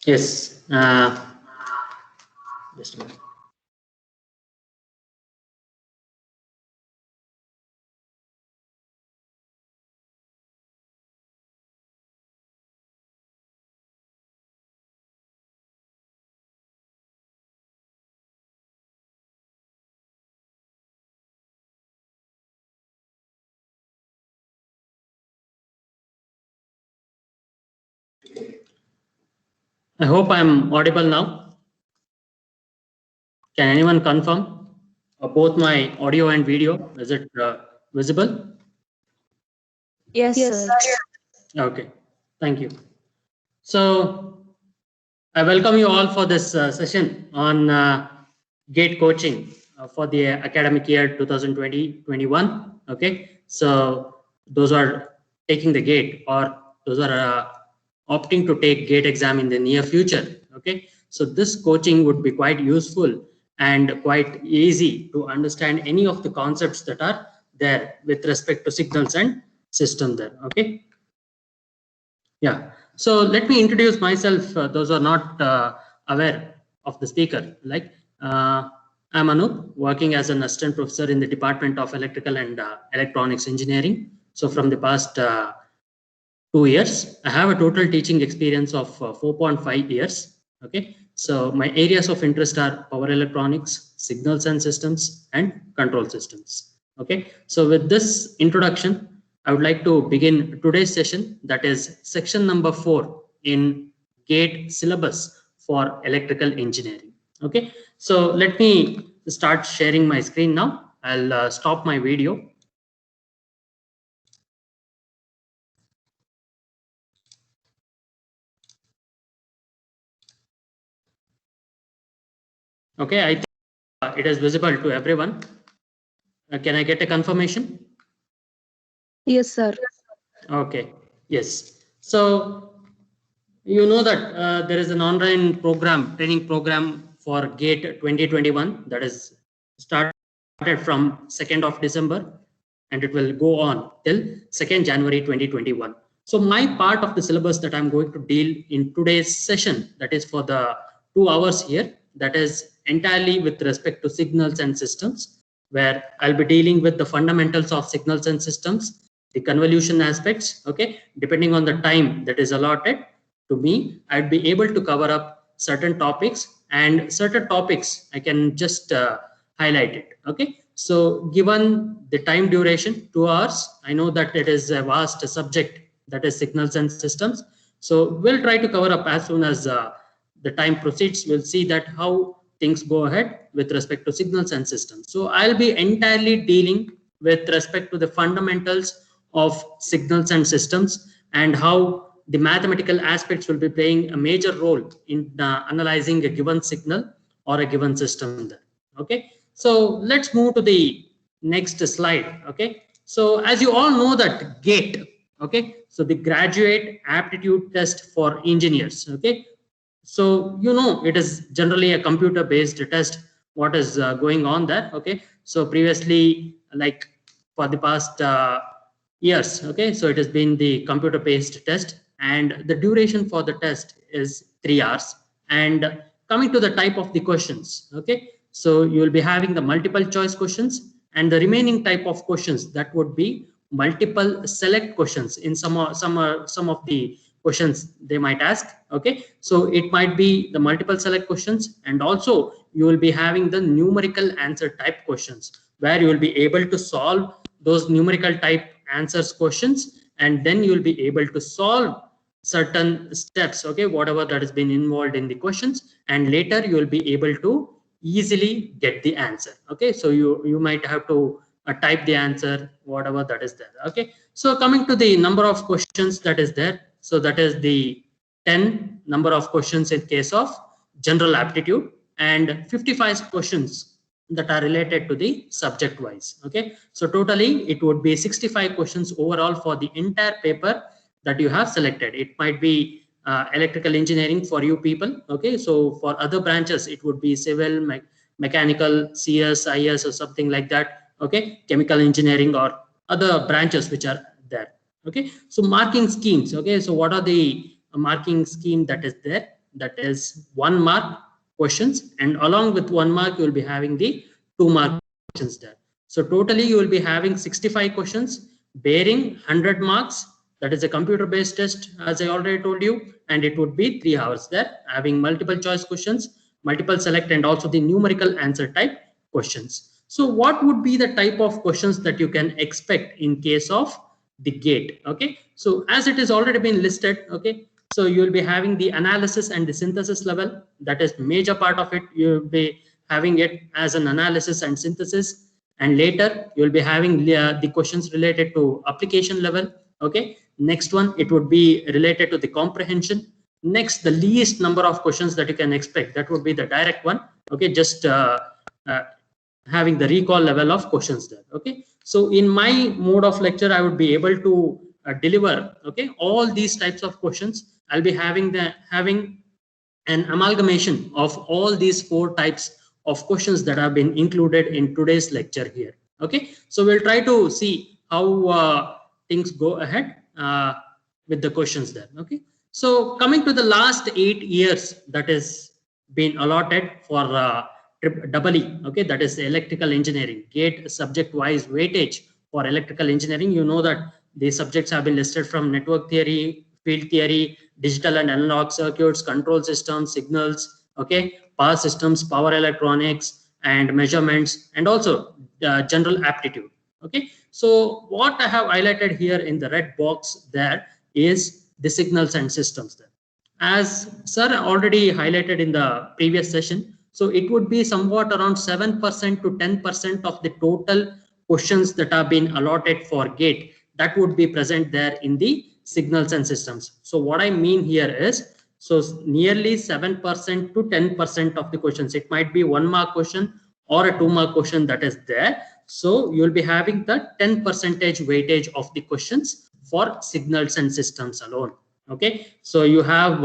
Yes. Just a minute. I hope I'm audible now. Can anyone confirm? Both my audio and video, is it visible? Yes, Yes, sir. Okay, thank you. So I welcome you all for this session on GATE coaching for the academic year 2020-21. Okay, so those are taking the GATE or those are opting to take GATE exam in the near future. Okay, so this coaching would be quite useful and quite easy to understand any of the concepts that are there with respect to signals and system there. Okay. Yeah, so let me introduce myself. Those are not aware of the speaker. Like, I'm Anup, working as an assistant professor in the Department of Electrical and Electronics Engineering. So from the past 2 years, I have a total teaching experience of 4.5 years. Okay, so my areas of interest are power electronics, signals and systems, and control systems. Okay, so with this introduction, I would like to begin today's session, that is section number 4 in GATE syllabus for electrical engineering. Okay, so let me start sharing my screen now. I'll stop my video. Okay, I think it is visible to everyone. Can I get a confirmation? Yes, sir. Okay, yes. So you know that there is an online program, training program for GATE 2021 that is started from 2nd of December and it will go on till 2nd January 2021. So my part of the syllabus that I'm going to deal in today's session, that is for the 2 hours here, that is entirely with respect to signals and systems, where I'll be dealing with the fundamentals of signals and systems, the convolution aspects. Okay, depending on the time that is allotted to me, I'd be able to cover up certain topics, and certain topics I can just highlight it. Okay, so given the time duration 2 hours, I know that it is a vast subject, that is signals and systems. So we'll try to cover up as soon as the time proceeds. We'll see that how things go ahead with respect to signals and systems. So I'll be entirely dealing with respect to the fundamentals of signals and systems and how the mathematical aspects will be playing a major role in analyzing a given signal or a given system there. Okay, so let's move to the next slide. Okay, so as you all know that GATE, okay, so the graduate aptitude test for engineers. Okay, so you know it is generally a computer based test what is going on there. Okay, so previously, like for the past years, okay, so it has been the computer based test and the duration for the test is 3 hours. And coming to the type of the questions, okay, so you will be having the multiple choice questions and the remaining type of questions that would be multiple select questions. In some of the questions they might ask. Okay, so it might be the multiple select questions, and also you will be having the numerical answer type questions where you will be able to solve those numerical type answers questions, and then you will be able to solve certain steps, okay, whatever that has been involved in the questions, and later you will be able to easily get the answer. Okay, so you might have to type the answer whatever that is there. Okay, so coming to the number of questions that is there, so that is the 10 number of questions in case of general aptitude and 55 questions that are related to the subject wise. Okay, so totally it would be 65 questions overall for the entire paper that you have selected. It might be electrical engineering for you people. Okay, so for other branches it would be civil, mechanical, CS, IS or something like that. Okay, chemical engineering or other branches which are there. Okay, so marking schemes. Okay, so what are the marking scheme that is there? that is 1 mark questions, and along with 1 mark you will be having the 2 mark questions there. So totally you will be having 65 questions bearing 100 marks. That is a computer based test, as I already told you, and it would be 3 hours there, having multiple choice questions, multiple select, and also the numerical answer type questions. So what would be the type of questions that you can expect in case of the GATE? Okay, so as it is already been listed, okay, so you will be having the analysis and the synthesis level. That is major part of it. You will be having it as an analysis and synthesis, and later you will be having the questions related to application level. Okay, next one, it would be related to the comprehension. Next, the least number of questions that you can expect, that would be the direct one. Okay, just having the recall level of questions there. Okay, so in my mode of lecture, I would be able to deliver, okay, all these types of questions. I'll be having an amalgamation of all these 4 types of questions that have been included in today's lecture here. Okay, so we'll try to see how things go ahead with the questions there. Okay, so coming to the last 8 years that is been allotted for EE, okay, that is electrical engineering GATE subject wise weightage for electrical engineering. You know that the subjects have been listed from network theory, field theory, digital and analog circuits, control systems, signals, okay, power systems, power electronics, and measurements, and also general aptitude. Okay, so what I have highlighted here in the red box there is the signals and systems there. As sir already highlighted in the previous session, so it would be somewhat around 7% to 10% of the total questions that have been allotted for GATE that would be present there in the signals and systems. So what I mean here is, so nearly 7% to 10% of the questions, it might be 1 mark question or a 2 mark question that is there. So you'll be having the 10% weightage of the questions for signals and systems alone. Okay, so you have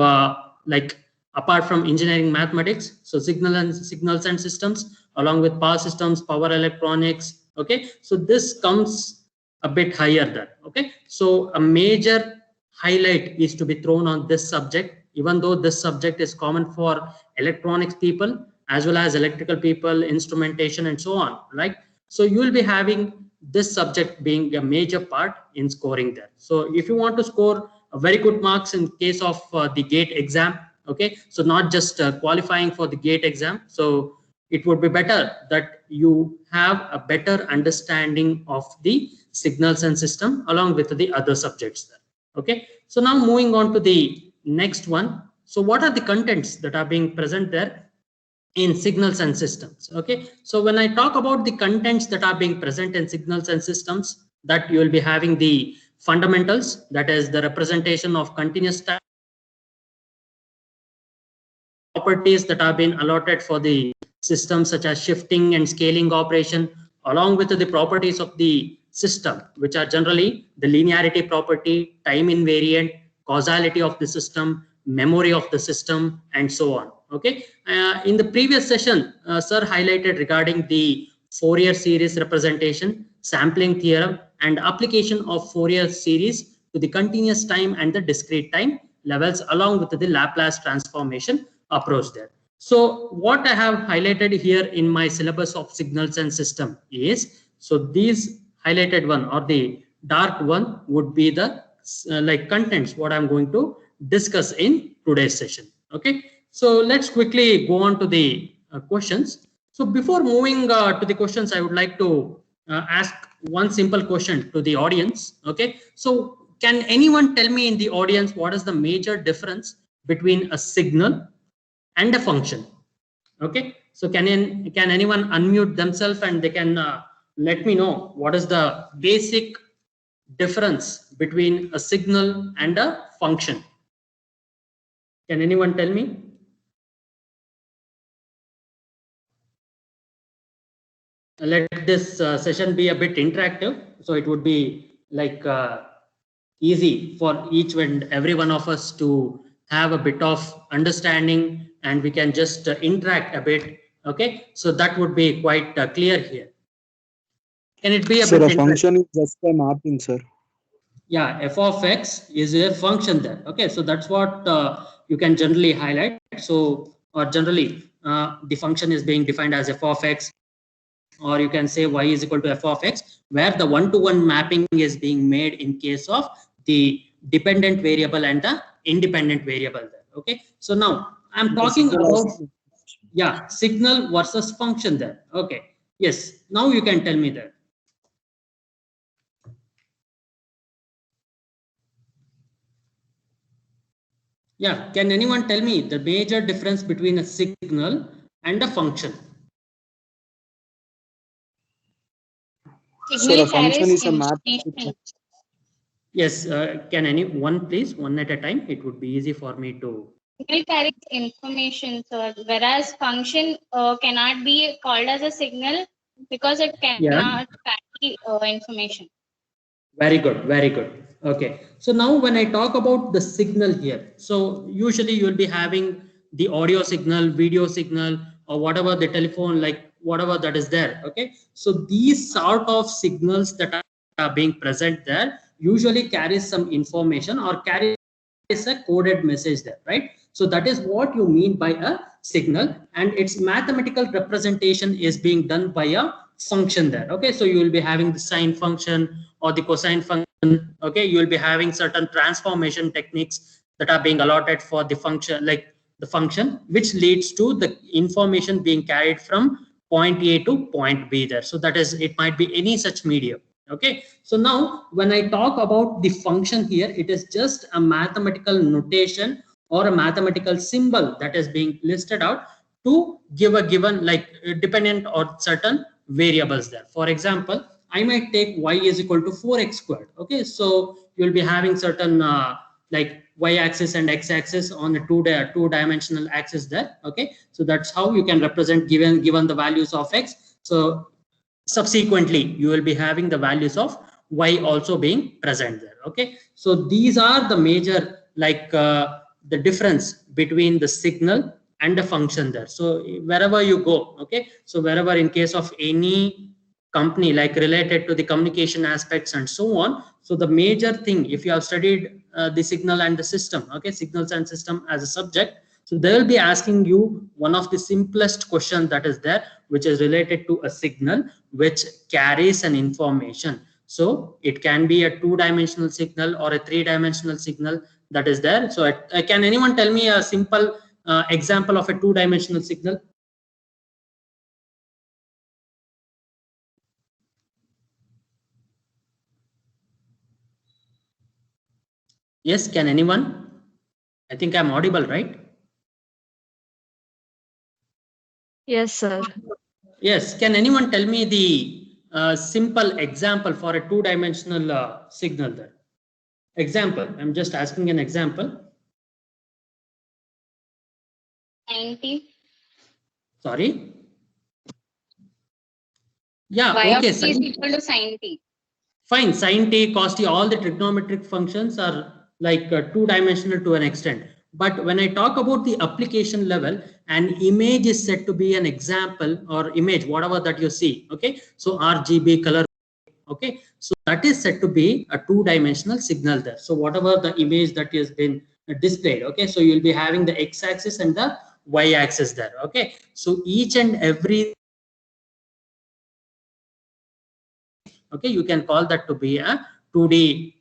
like apart from engineering mathematics, so signals and systems along with power systems, power electronics. Okay, so this comes a bit higher there. Okay, so a major highlight is to be thrown on this subject, even though this subject is common for electronics people as well as electrical people, instrumentation, and so on, right? So you will be having this subject being a major part in scoring there. So if you want to score a very good marks in case of the GATE exam, okay, so not just qualifying for the GATE exam, so it would be better that you have a better understanding of the signals and system along with the other subjects there. Okay, so now moving on to the next one. So what are the contents that are being present there in signals and systems? Okay, so when I talk about the contents that are being present in signals and systems, that you will be having the fundamentals, that is the representation of continuous time, properties that have been allotted for the system such as shifting and scaling operation, along with the properties of the system, which are generally the linearity property, time invariant, causality of the system, memory of the system, and so on. Okay, in the previous session, sir highlighted regarding the Fourier series representation, sampling theorem, and application of Fourier series to the continuous time and the discrete time levels, along with the Laplace transformation approach there. So what I have highlighted here in my syllabus of signals and system is, so these highlighted one or the dark one would be the like contents what I'm going to discuss in today's session. Okay, so let's quickly go on to the questions. So before moving to the questions, I would like to ask one simple question to the audience. Okay, so can anyone tell me in the audience what is the major difference between a signal and a function? Okay, so can anyone unmute themselves and they can let me know what is the basic difference between a signal and a function? Can anyone tell me? Let this session be a bit interactive, so it would be like easy for each and every one of us to have a bit of understanding, and we can just interact a bit. Okay, so that would be quite clear here. Can it be a Sir, bit a function is just a mapping, sir. Yeah, f of x is a function there. Okay, so that's what you can generally highlight. So, or generally, the function is being defined as f of x, or you can say y is equal to f of x, where the one-to-one mapping is being made in case of the dependent variable and the independent variable there. Okay, so now I'm talking about, yeah, signal versus function there. Okay, yes, now you can tell me that. Yeah, can anyone tell me the major difference between a signal and a function? So the function is a map. Yes, can anyone please, one at a time? It would be easy for me to. Signal carries information, sir, whereas function cannot be called as a signal because it cannot carry information. Very good, very good. Okay, so now when I talk about the signal here, so usually you will be having the audio signal, video signal, or whatever the telephone, like whatever that is there. Okay, so these sort of signals that are being present there usually carries some information or carries a coded message there, right? So that is what you mean by a signal, and its mathematical representation is being done by a function there. Okay, so you will be having the sine function or the cosine function. Okay, you will be having certain transformation techniques that are being allotted for the function, like the function, which leads to the information being carried from point A to point B there. So that is, it might be any such medium. Okay, so now when I talk about the function here, it is just a mathematical notation or a mathematical symbol that is being listed out to give a given, like dependent or certain variables there. For example, I might take y is equal to 4x squared. Okay, so you'll be having certain like y-axis and x-axis on the two-dimensional axis there. Okay, so that's how you can represent given the values of x. So subsequently you will be having the values of y also being present there. Okay, so these are the major, like the difference between the signal and the function there. So wherever you go, okay, so wherever in case of any company like related to the communication aspects and so on, so the major thing, if you have studied the signal and the system, okay, signals and system as a subject, so they will be asking you one of the simplest question that is there, which is related to a signal which carries an information. So it can be a two-dimensional signal or a three-dimensional signal that is there. So can anyone tell me a simple example of a two-dimensional signal? Yes, can anyone? I think I'm audible, right? Yes, sir. Yes, can anyone tell me the simple example for a two-dimensional signal there? Example, I'm just asking an example. 90. Sorry. Yeah, Y okay. of t is equal to sine t. Fine, sine t, cos t, all the trigonometric functions are like two-dimensional to an extent. But when I talk about the application level, an image is said to be an example or image, whatever that you see. Okay, so RGB color. Okay, so that is said to be a two-dimensional signal there. So whatever the image that has been displayed, okay, so you'll be having the x-axis and the y-axis there. Okay, so each and every, okay, you can call that to be a 2D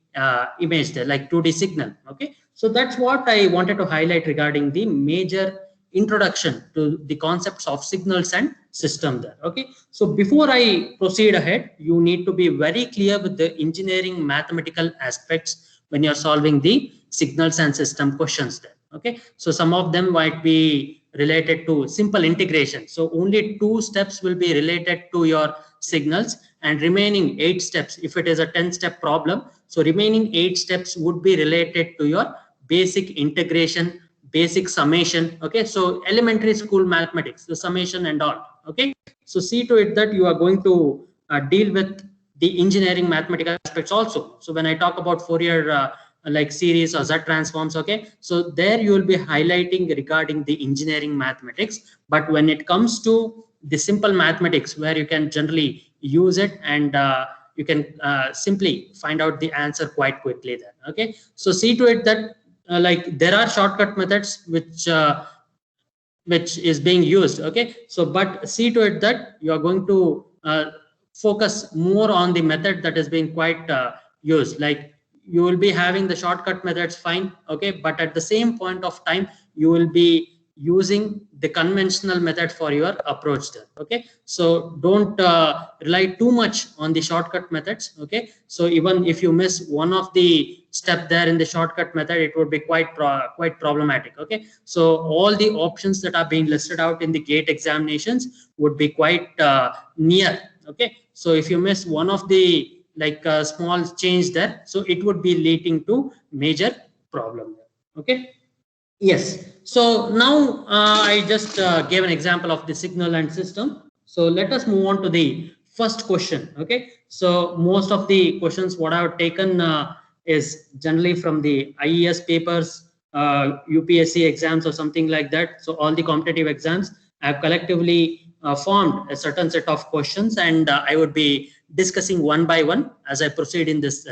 image there, like 2D signal. Okay, so that's what I wanted to highlight regarding the major introduction to the concepts of signals and system there. Okay, so before I proceed ahead, you need to be very clear with the engineering mathematical aspects when you're solving the signals and system questions there. Okay, so some of them might be related to simple integration, so only 2 steps will be related to your signals, and remaining 8 steps, if it is a 10-step problem, so remaining 8 steps would be related to your basic integration, basic summation. Okay, so elementary school mathematics, the summation and all. Okay, so see to it that you are going to deal with the engineering mathematical aspects also. So when I talk about Fourier like series or Z transforms, okay, so there you will be highlighting regarding the engineering mathematics. But when it comes to the simple mathematics, where you can generally use it and you can simply find out the answer quite quickly there. Okay, so see to it that like there are shortcut methods which is being used. Okay, so but see to it that you are going to focus more on the method that is being quite used. Like you will be having the shortcut methods, fine, okay, but at the same point of time you will be using the conventional method for your approach there. Okay, so don't rely too much on the shortcut methods. Okay, so even if you miss one of the step there in the shortcut method, it would be quite problematic. Okay, so all the options that are being listed out in the GATE examinations would be quite near. Okay, so if you miss one of the like small change there, so it would be leading to major problem there. Okay, yes, so now I just gave an example of the signal and system. So let us move on to the first question. Okay, so most of the questions what I have taken is generally from the IES papers, UPSC exams or something like that. So all the competitive exams I have collectively formed a certain set of questions, and I would be discussing one by one as I proceed in this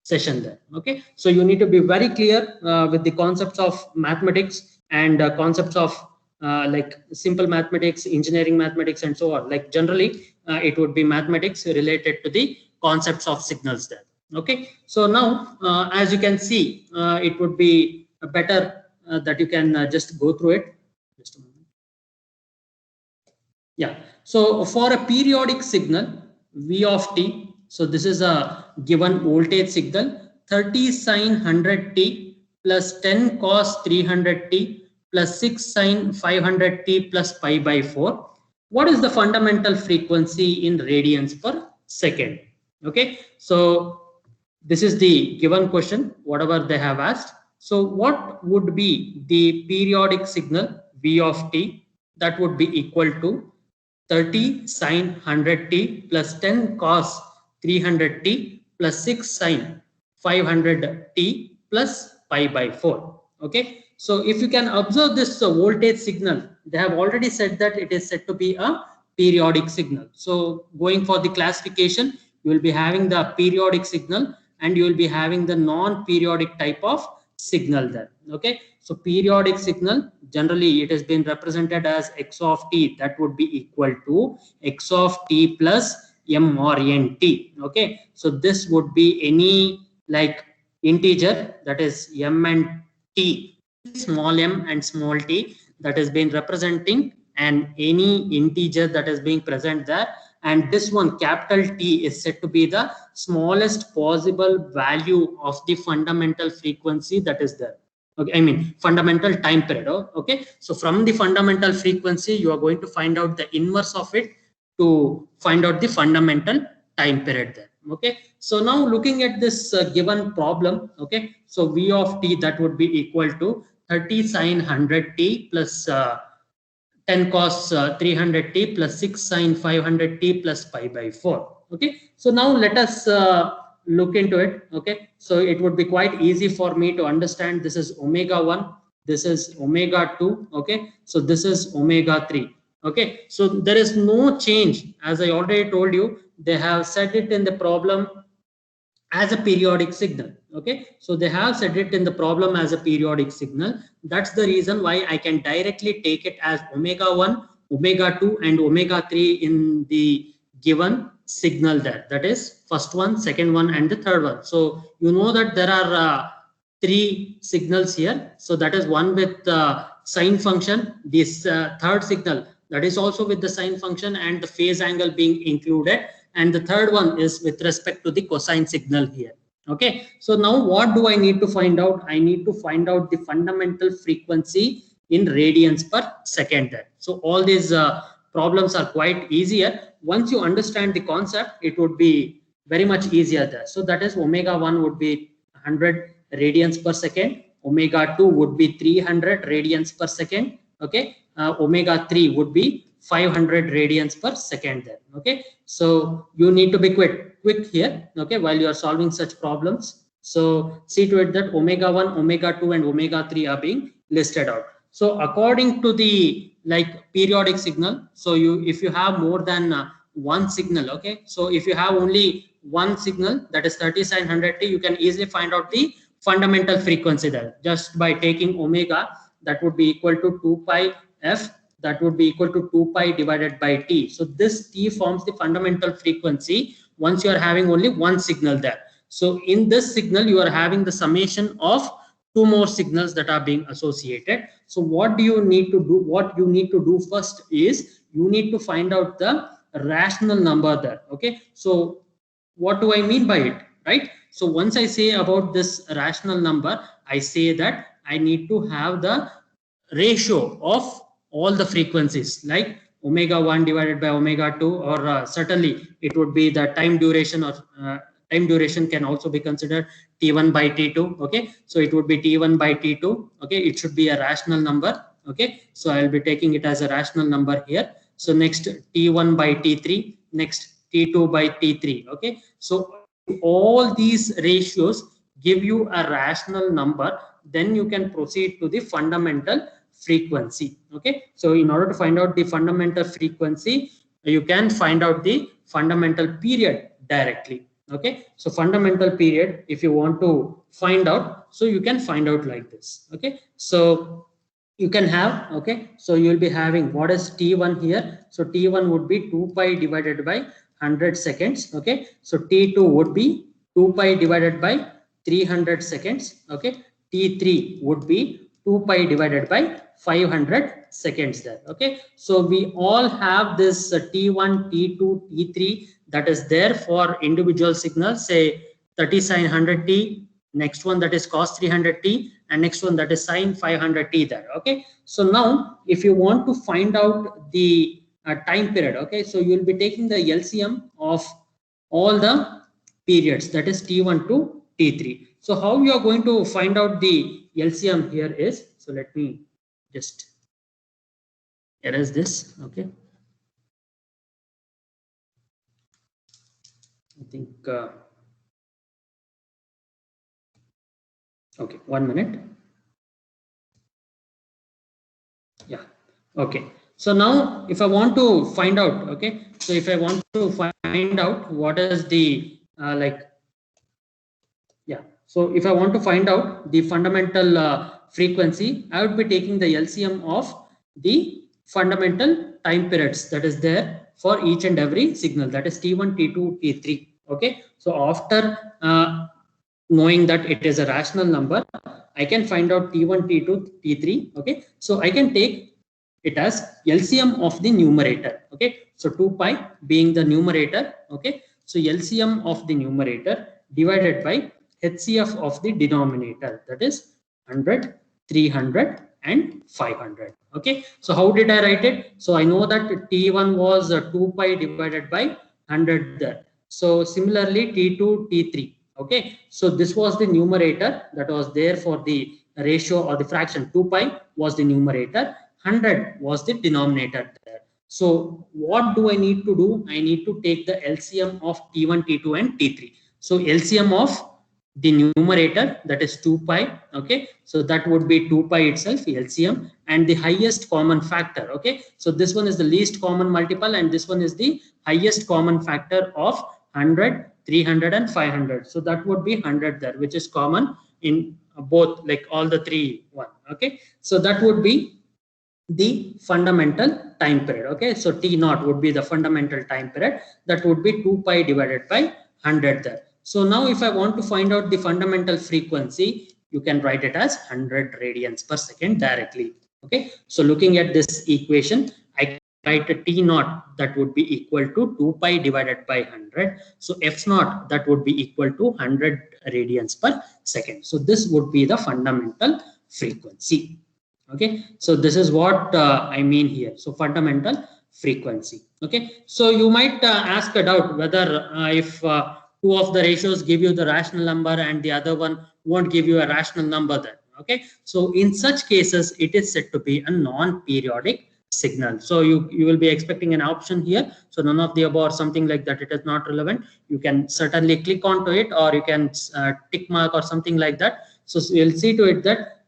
session there. Okay, so you need to be very clear with the concepts of mathematics and concepts of like simple mathematics, engineering mathematics, and so on. Like generally it would be mathematics related to the concepts of signals there. Okay, so now as you can see, it would be better that you can just go through it. Just a moment. Yeah, so for a periodic signal V of t, so this is a given voltage signal, 30 sine 100t plus 10 cos 300t plus 6 sine 500t plus pi by 4. What is the fundamental frequency in radians per second? Okay, so this is the given question, whatever they have asked. So what would be the periodic signal V of t? That would be equal to 30 sine 100t plus 10 cos 300t plus 6 sine 500t plus pi by 4. Okay, so if you can observe this voltage signal, they have already said that it is said to be a periodic signal. So going for the classification, you will be having the periodic signal and you will be having the non-periodic type of signal there. Okay, so periodic signal, generally it has been represented as x of t, that would be equal to x of t plus m or nt. Okay, so this would be any like integer, that is m and t, small m and small t, that has been representing and any integer that is being present there, and this one capital T is said to be the smallest possible value of the fundamental frequency that is there. Okay, I mean fundamental time period. Okay, so from the fundamental frequency you are going to find out the inverse of it to find out the fundamental time period there. Okay, so now looking at this given problem, okay, so V of t, that would be equal to 30 sine 100t plus 10 cos 300t plus 6 sine 500t plus pi by 4. Okay, so now let us look into it. Okay, so it would be quite easy for me to understand. This is omega 1, this is omega 2. Okay, so this is omega 3. Okay, so there is no change. As I already told you, they have said it in the problem as a periodic signal. Okay, so they have said it in the problem as a periodic signal. That's the reason why I can directly take it as omega 1, omega 2 and omega 3 in the given signal there. That is first one, second one and the third one. So you know that there are three signals here. So that is one with sine function, this third signal that is also with the sine function and the phase angle being included, and the third one is with respect to the cosine signal here. Okay, so now what do I need to find out? I need to find out the fundamental frequency in radians per second there. So all these problems are quite easier. Once you understand the concept, it would be very much easier there. So that is omega 1 would be 100 radians per second, omega 2 would be 300 radians per second. Okay, omega 3 would be 500 radians per second there. Okay, so you need to be quick here, okay, while you are solving such problems. So see to it that omega 1, omega 2 and omega 3 are being listed out. So according to the like periodic signal, so if you have more than one signal, okay, so if you have only one signal, that is 3700T, you can easily find out the fundamental frequency there just by taking omega. That would be equal to 2 pi f, that would be equal to 2 pi divided by t. So this t forms the fundamental frequency once you are having only one signal there. So in this signal you are having the summation of two more signals that are being associated. So what do you need to do? What you need to do first is you need to find out the rational number there. Okay, so what do I mean by it, right? So once I say about this rational number, I say that I need to have the ratio of all the frequencies, like omega 1 divided by omega 2, or certainly it would be the time duration, or time duration can also be considered t1 by t2. Okay, so it would be t1 by t2. Okay, it should be a rational number. Okay, so I'll be taking it as a rational number here. So next t1 by t3, next t2 by t3. Okay, so all these ratios give you a rational number, then you can proceed to the fundamental frequency. Okay, so in order to find out the fundamental frequency, you can find out the fundamental period directly. Okay, so fundamental period, if you want to find out, so you can find out like this. Okay, so you can have, okay, so you'll be having what is t1 here. So t1 would be 2 pi divided by 100 seconds. Okay, so t2 would be 2 pi divided by 300 seconds. Okay, t3 would be 2 pi divided by 500 seconds there. Okay, so we all have this t1, t2, t3 that is there for individual signals, say 3700T, next one that is cos 300T, and next one that is sin 500T there. Okay, so now if you want to find out the time period, okay, so you will be taking the LCM of all the periods, that is t1 to t3. So how you are going to find out the LCM here is, so let me just erase this. Okay, I think okay, 1 minute. Yeah, okay, so now if I want to find out, okay, so if I want to find out what is the so if I want to find out the fundamental frequency, I would be taking the LCM of the fundamental time periods that is there for each and every signal, that is t1, t2, t3. Okay, so after knowing that it is a rational number, I can find out t1, t2, t3. Okay, so I can take it as LCM of the numerator. Okay, so 2 pi being the numerator. Okay, so LCM of the numerator divided by HCF of the denominator, that is 100, 300 and 500. Okay, so how did I write it? So I know that t1 was 2 pi divided by 100 there. So similarly t2, t3. Okay, so this was the numerator that was there for the ratio or the fraction. 2 pi was the numerator, 100 was the denominator there. So what do I need to do? I need to take the LCM of t1, t2 and t3. So LCM of the numerator, that is 2 pi. Okay, so that would be 2 pi itself, LCM, and the highest common factor. Okay, so this one is the least common multiple and this one is the highest common factor of 100, 300 and 500. So that would be 100 there, which is common in both, like all the three one. Okay, so that would be the fundamental time period. Okay, so t naught would be the fundamental time period, that would be 2 pi divided by 100 there. So now if I want to find out the fundamental frequency, you can write it as 100 radians per second directly. Okay, so looking at this equation, I write a t naught that would be equal to 2 pi divided by 100. So f naught that would be equal to 100 radians per second. So this would be the fundamental frequency. Okay, so this is what I mean here. So fundamental frequency. Okay, so you might ask a doubt whether if two of the ratios give you the rational number and the other one won't give you a rational number then. Okay, so in such cases it is said to be a non-periodic signal. So you will be expecting an option here, so none of the above or something like that, it is not relevant. You can certainly click onto it, or you can tick mark or something like that. So you'll see to it that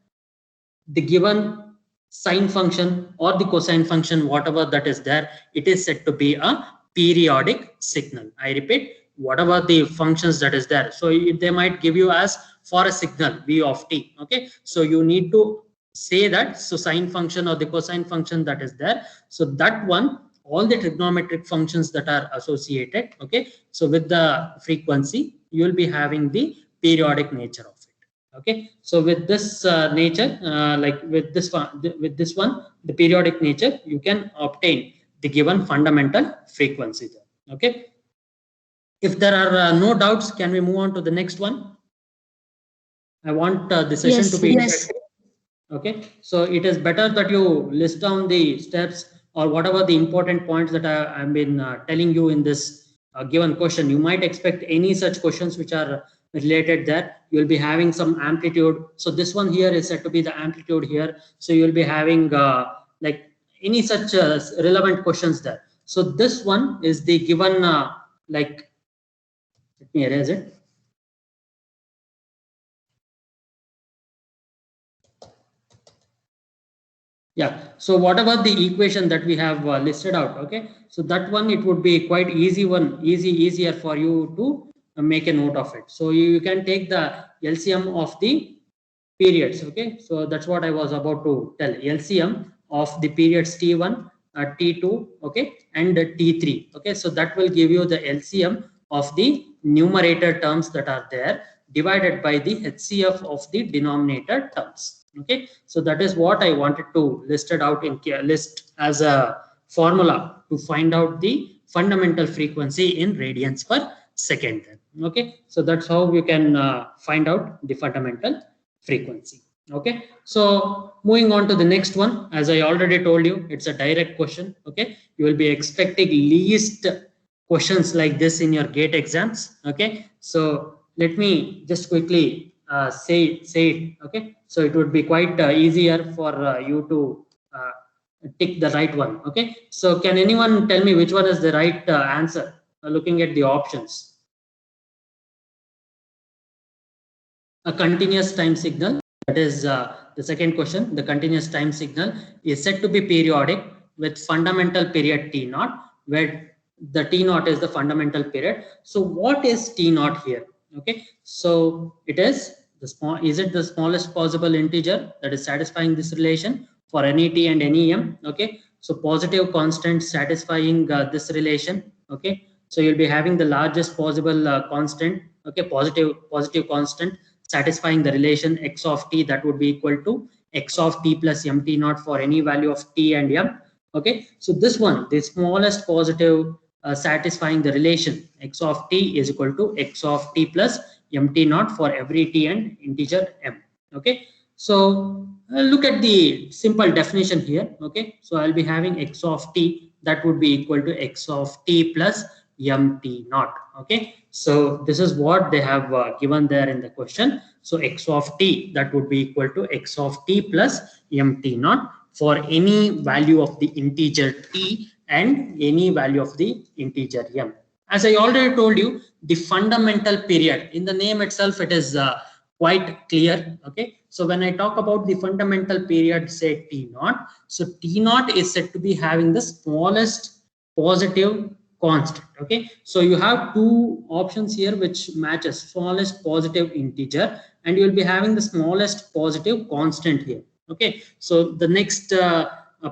the given sine function or the cosine function, whatever that is there, it is said to be a periodic signal. I repeat, whatever the functions that is there. So they might give you as for a signal v of t. Okay, so you need to say that, so sine function or the cosine function that is there, so that one, all the trigonometric functions that are associated, okay, so with the frequency you will be having the periodic nature of it. Okay, so with this nature, like with this one, the periodic nature, you can obtain the given fundamental frequency there. Okay, if there are no doubts, can we move on to the next one? I want the session to be interactive. Okay, so it is better that you list down the steps or whatever the important points that I've been telling you in this given question. You might expect any such questions which are related there. You'll be having some amplitude. So this one here is said to be the amplitude here. So you'll be having like any such relevant questions there. So this one is the given like, let me erase it. Yeah, so whatever the equation that we have listed out, okay, so that one, it would be quite easier for you to make a note of it. So you can take the LCM of the periods. Okay, so that's what I was about to tell. LCM of the periods T1, T2, okay, and T3. Okay, so that will give you the LCM of the numerator terms that are there divided by the HCF of the denominator terms. Okay, so that is what I wanted to list it out in list as a formula to find out the fundamental frequency in radians per second. Okay, so that's how you can find out the fundamental frequency. Okay, so moving on to the next one, as I already told you, it's a direct question. Okay, you will be expecting least questions like this in your GATE exams. Okay, so let me just quickly say it. Okay, so it would be quite easier for you to tick the right one. Okay, so can anyone tell me which one is the right answer looking at the options? A continuous time signal, that is the second question. The continuous time signal is said to be periodic with fundamental period T naught, where the T naught is the fundamental period. So what is T naught here? Okay, so it is the smallest possible integer that is satisfying this relation for any T and any M. Okay, so positive constant satisfying this relation. Okay, so you'll be having the largest possible constant. Okay, positive constant satisfying the relation x of t, that would be equal to x of t plus mt naught for any value of t and m. Okay, so this one, the smallest positive satisfying the relation x of t is equal to x of t plus mt naught for every t and integer m. Okay, so look at the simple definition here. Okay, so I'll be having x of t, that would be equal to x of t plus mt naught. Okay, so this is what they have given there in the question. So x of t, that would be equal to x of t plus mt naught for any value of the integer t and any value of the integer m. As I already told you, the fundamental period, in the name itself, it is quite clear. Okay, so when I talk about the fundamental period, say t naught, so t naught is said to be having the smallest positive constant. Okay, so you have two options here which matches smallest positive integer, and you will be having the smallest positive constant here. Okay, so the next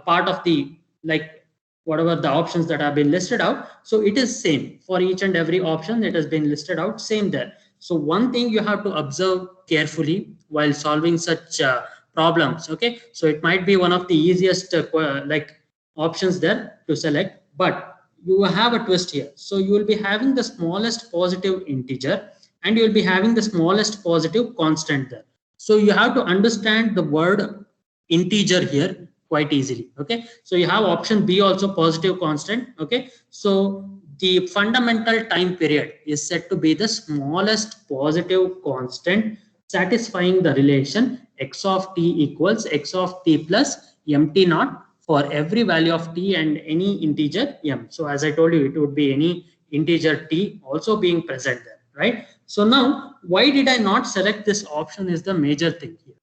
part of the, like, whatever the options that have been listed out, so it is same for each and every option. It has been listed out same there. So one thing you have to observe carefully while solving such problems. Okay, so it might be one of the easiest like options there to select, but you have a twist here. So you will be having the smallest positive integer and you will be having the smallest positive constant there. So you have to understand the word integer here quite easily. Okay, so you have option B also, positive constant. Okay, so the fundamental time period is said to be the smallest positive constant satisfying the relation x of t equals x of t plus mt naught for every value of t and any integer m. So as I told you, it would be any integer t also being present there, right? So now, why did I not select this option is the major thing here.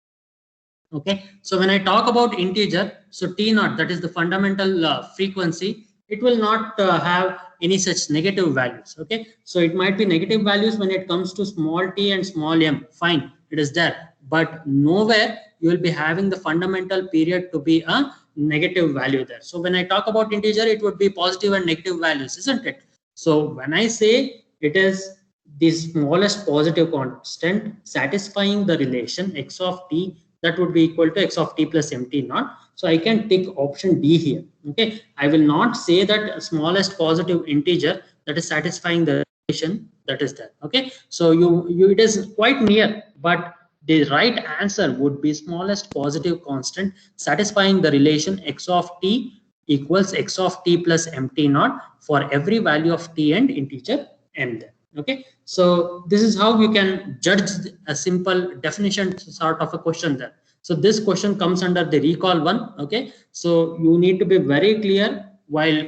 Okay, so when I talk about integer, so t naught, that is the fundamental frequency, it will not have any such negative values. Okay, so it might be negative values when it comes to small t and small m, fine, it is there, but nowhere you will be having the fundamental period to be a negative value there. So when I talk about integer, it would be positive and negative values, isn't it? So when I say it is the smallest positive constant satisfying the relation x of t, that would be equal to x of t plus mt naught. So I can take option D here. Okay, I will not say that smallest positive integer that is satisfying the relation that is there. Okay, so you it is quite near, but the right answer would be smallest positive constant satisfying the relation x of t equals x of t plus mt naught for every value of t and integer m there. Okay, so this is how you can judge a simple definition sort of a question there. So this question comes under the recall one. Okay, so you need to be very clear while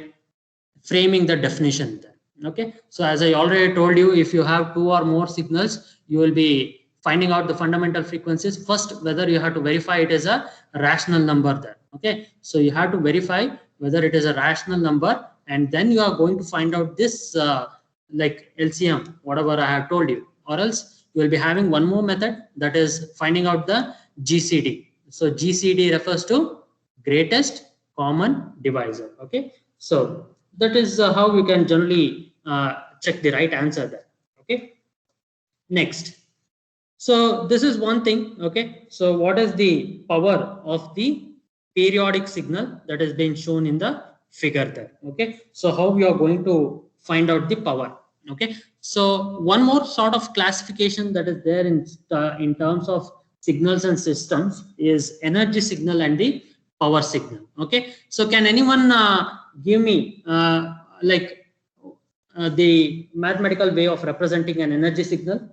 framing the definition there. Okay, so as I already told you, if you have two or more signals, you will be finding out the fundamental frequencies. First, whether you have to verify it is a rational number there. Okay, so you have to verify whether it is a rational number, and then you are going to find out this like LCM, whatever I have told you, or else you will be having one more method, that is finding out the GCD. So GCD refers to greatest common divisor. Okay, so that is how we can generally check the right answer there. Okay, next. So this is one thing. Okay, so what is the power of the periodic signal that has been shown in the figure there? Okay, so how we are going to find out the power? Okay, so one more sort of classification that is there in terms of signals and systems is energy signal and the power signal. Okay, so can anyone give me the mathematical way of representing an energy signal?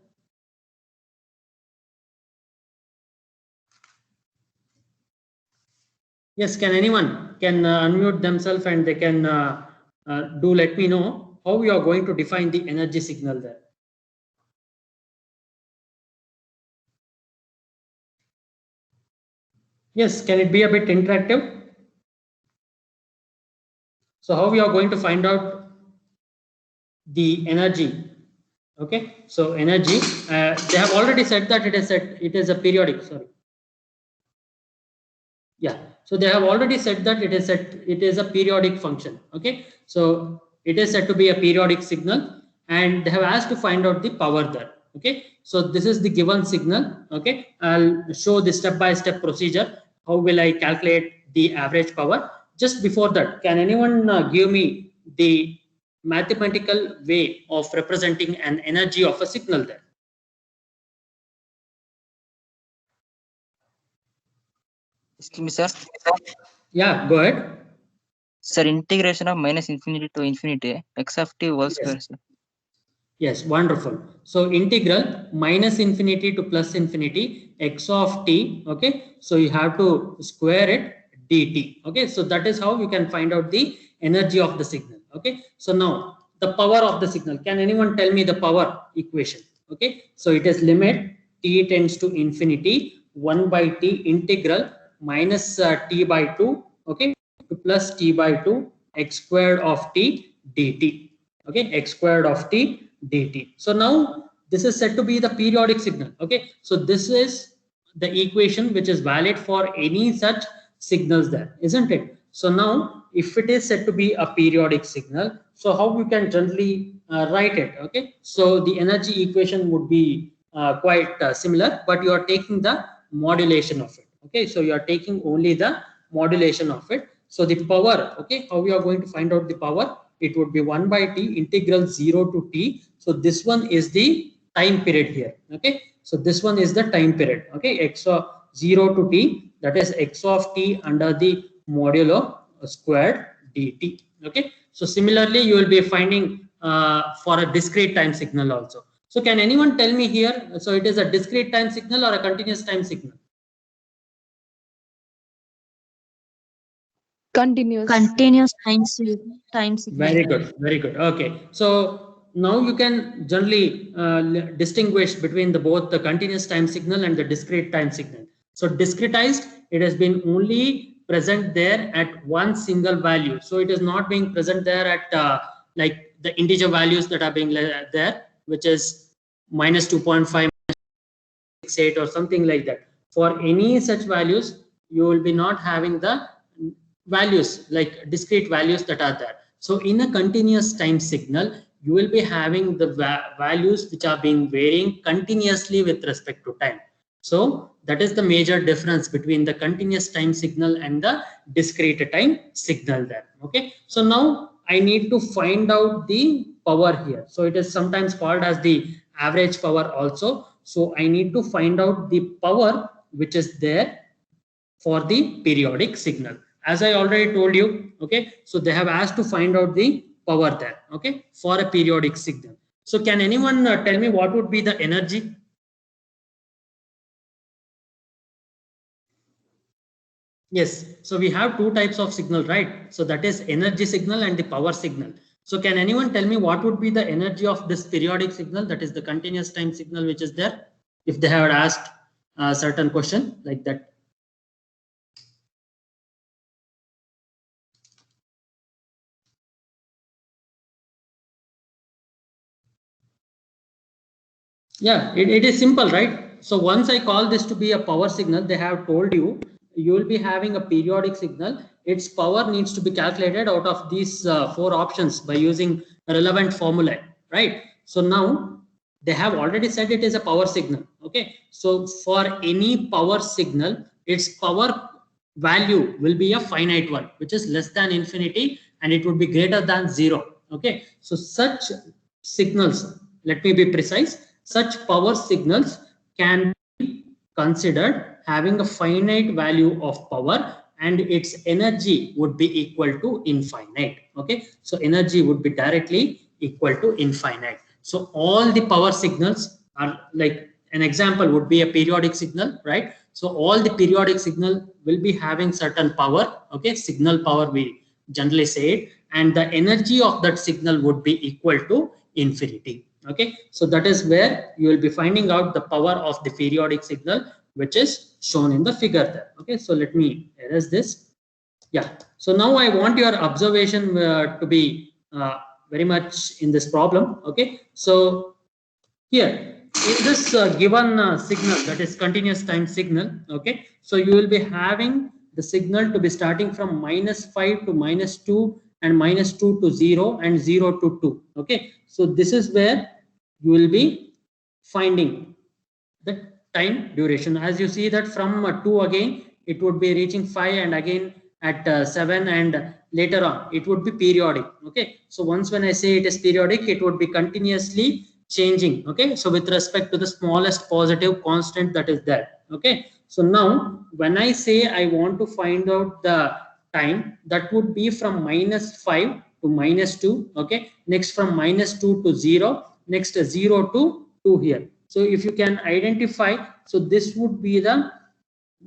Yes, can anyone can unmute themselves and they can do let me know how you are going to define the energy signal there. Yes, can it be a bit interactive? So how we are going to find out the energy? Okay, so energy, they have already said that it is a periodic. Sorry. Yeah, so they have already said that it is a periodic function. Okay, so it is said to be a periodic signal, and they have asked to find out the power there. Okay, so this is the given signal. Okay, I'll show the step-by-step procedure. How will I calculate the average power? Just before that, can anyone give me the mathematical way of representing an energy of a signal there? Excuse me, sir. Yeah, go ahead. Sir, integration of minus infinity to infinity x of t whole square, sir. Yes, wonderful. So integral minus infinity to plus infinity x of t. Okay, so you have to square it dt. Okay, so that is how you can find out the energy of the signal. Okay, so now the power of the signal. Can anyone tell me the power equation? Okay, so it is limit t tends to infinity 1 by t integral minus t by 2. Okay, to plus t by 2 x squared of t dt. Okay, x squared of t dt. So now this is said to be the periodic signal. Okay, so this is the equation which is valid for any such signals there, isn't it? So now if it is said to be a periodic signal, so how we can generally write it? Okay, so the energy equation would be quite similar, but you are taking the modulation of it. Okay, so you are taking only the modulation of it. So the power, okay, how we are going to find out the power? It would be 1 by t integral 0 to t. So this one is the time period here. Okay, so this one is the time period. Okay, x of 0 to t, that is x of t under the modulo squared dt. Okay, so similarly you will be finding for a discrete time signal also. So can anyone tell me here, so it is a discrete time signal or a continuous time signal? Continuous. Continuous time signal. Very good, very good. Okay, so now you can generally distinguish between both the continuous time signal and the discrete time signal. So discretized, it has been only present there at one single value. So it is not being present there at like the integer values that are being there, which is minus 2.5, 68 or something like that. For any such values, you will be not having the values like discrete values that are there. So in a continuous time signal, you will be having the values which are being varying continuously with respect to time. So that is the major difference between the continuous time signal and the discrete time signal there. Okay, so now I need to find out the power here. So it is sometimes called as the average power also. So I need to find out the power which is there for the periodic signal. As I already told you, okay, so they have asked to find out the power there, okay, for a periodic signal. So can anyone tell me what would be the energy? Yes, so we have two types of signal, right? So that is energy signal and the power signal. So can anyone tell me what would be the energy of this periodic signal, that is the continuous time signal which is there, if they have asked a certain question like that? Yeah, it is simple, right? So once I call this to be a power signal, they have told you, you will be having a periodic signal. Its power needs to be calculated out of these four options by using a relevant formula, right? So now they have already said it is a power signal. Okay, so for any power signal, its power value will be a finite one, which is less than infinity, and it would be greater than 0. Okay, so such signals, let me be precise, such power signals can be considered having a finite value of power, and its energy would be equal to infinite. Okay, so energy would be directly equal to infinite. So all the power signals are like, an example would be a periodic signal, right? So all the periodic signal will be having certain power, okay, signal power we generally say it, and the energy of that signal would be equal to infinity. Okay, so that is where you will be finding out the power of the periodic signal, which is shown in the figure there. Okay, so let me erase this. Yeah, so now I want your observation to be very much in this problem. Okay, so here in this given signal, that is continuous time signal, okay, so you will be having the signal to be starting from -5 to -2 and -2 to 0 and 0 to 2. Okay, so this is where you will be finding the time duration. As you see that from 2 again it would be reaching 5, and again at 7, and later on it would be periodic. Okay, so once when I say it is periodic, it would be continuously changing. Okay, so with respect to the smallest positive constant that is there. Okay, so now when I say I want to find out the time, that would be from -5 to -2. Okay, next from -2 to 0, next 0 to 2 here. So if you can identify, so this would be the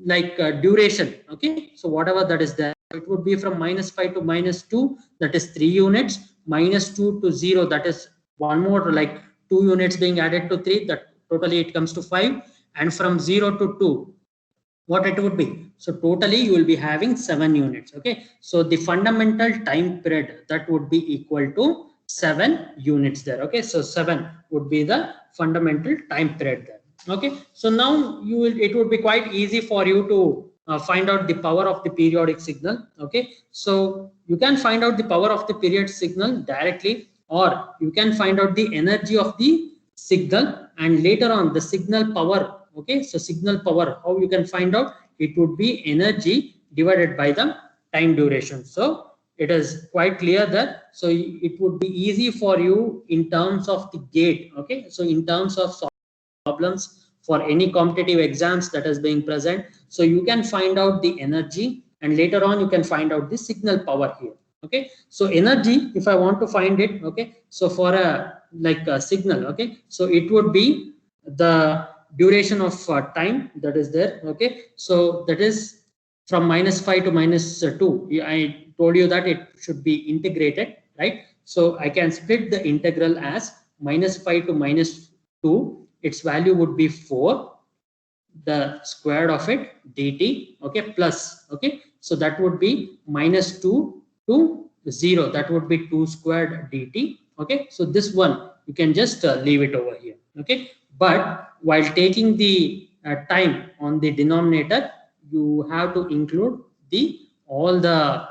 like duration. Okay, so whatever that is there, it would be from -5 to -2, that is 3 units, -2 to 0, that is one more like 2 units being added to 3, that totally it comes to 5, and from 0 to 2, what it would be, so totally you will be having 7 units. Okay, so the fundamental time period, that would be equal to 7 units there. Okay, so 7 would be the fundamental time period there. Okay, so now you will, it would be quite easy for you to find out the power of the periodic signal. Okay, so you can find out the power of the period signal directly, or you can find out the energy of the signal, and later on the signal power. Okay, so signal power, how you can find out, it would be energy divided by the time duration. So it is quite clear that, so it would be easy for you in terms of the gate. Okay, so in terms of problems for any competitive exams that is being present, so you can find out the energy, and later on you can find out the signal power here. Okay, so energy, if I want to find it, okay, so for a like a signal, okay, so it would be the duration of time that is there. Okay, so that is from -5 to -2. I told you that it should be integrated, right? So I can split the integral as -5 to -2, its value would be 4, the square of it dt, okay, plus, okay, So that would be minus 2 to 0. That would be 2 squared dt. Okay, so this one you can just leave it over here. Okay, but while taking the time on the denominator, you have to include the all the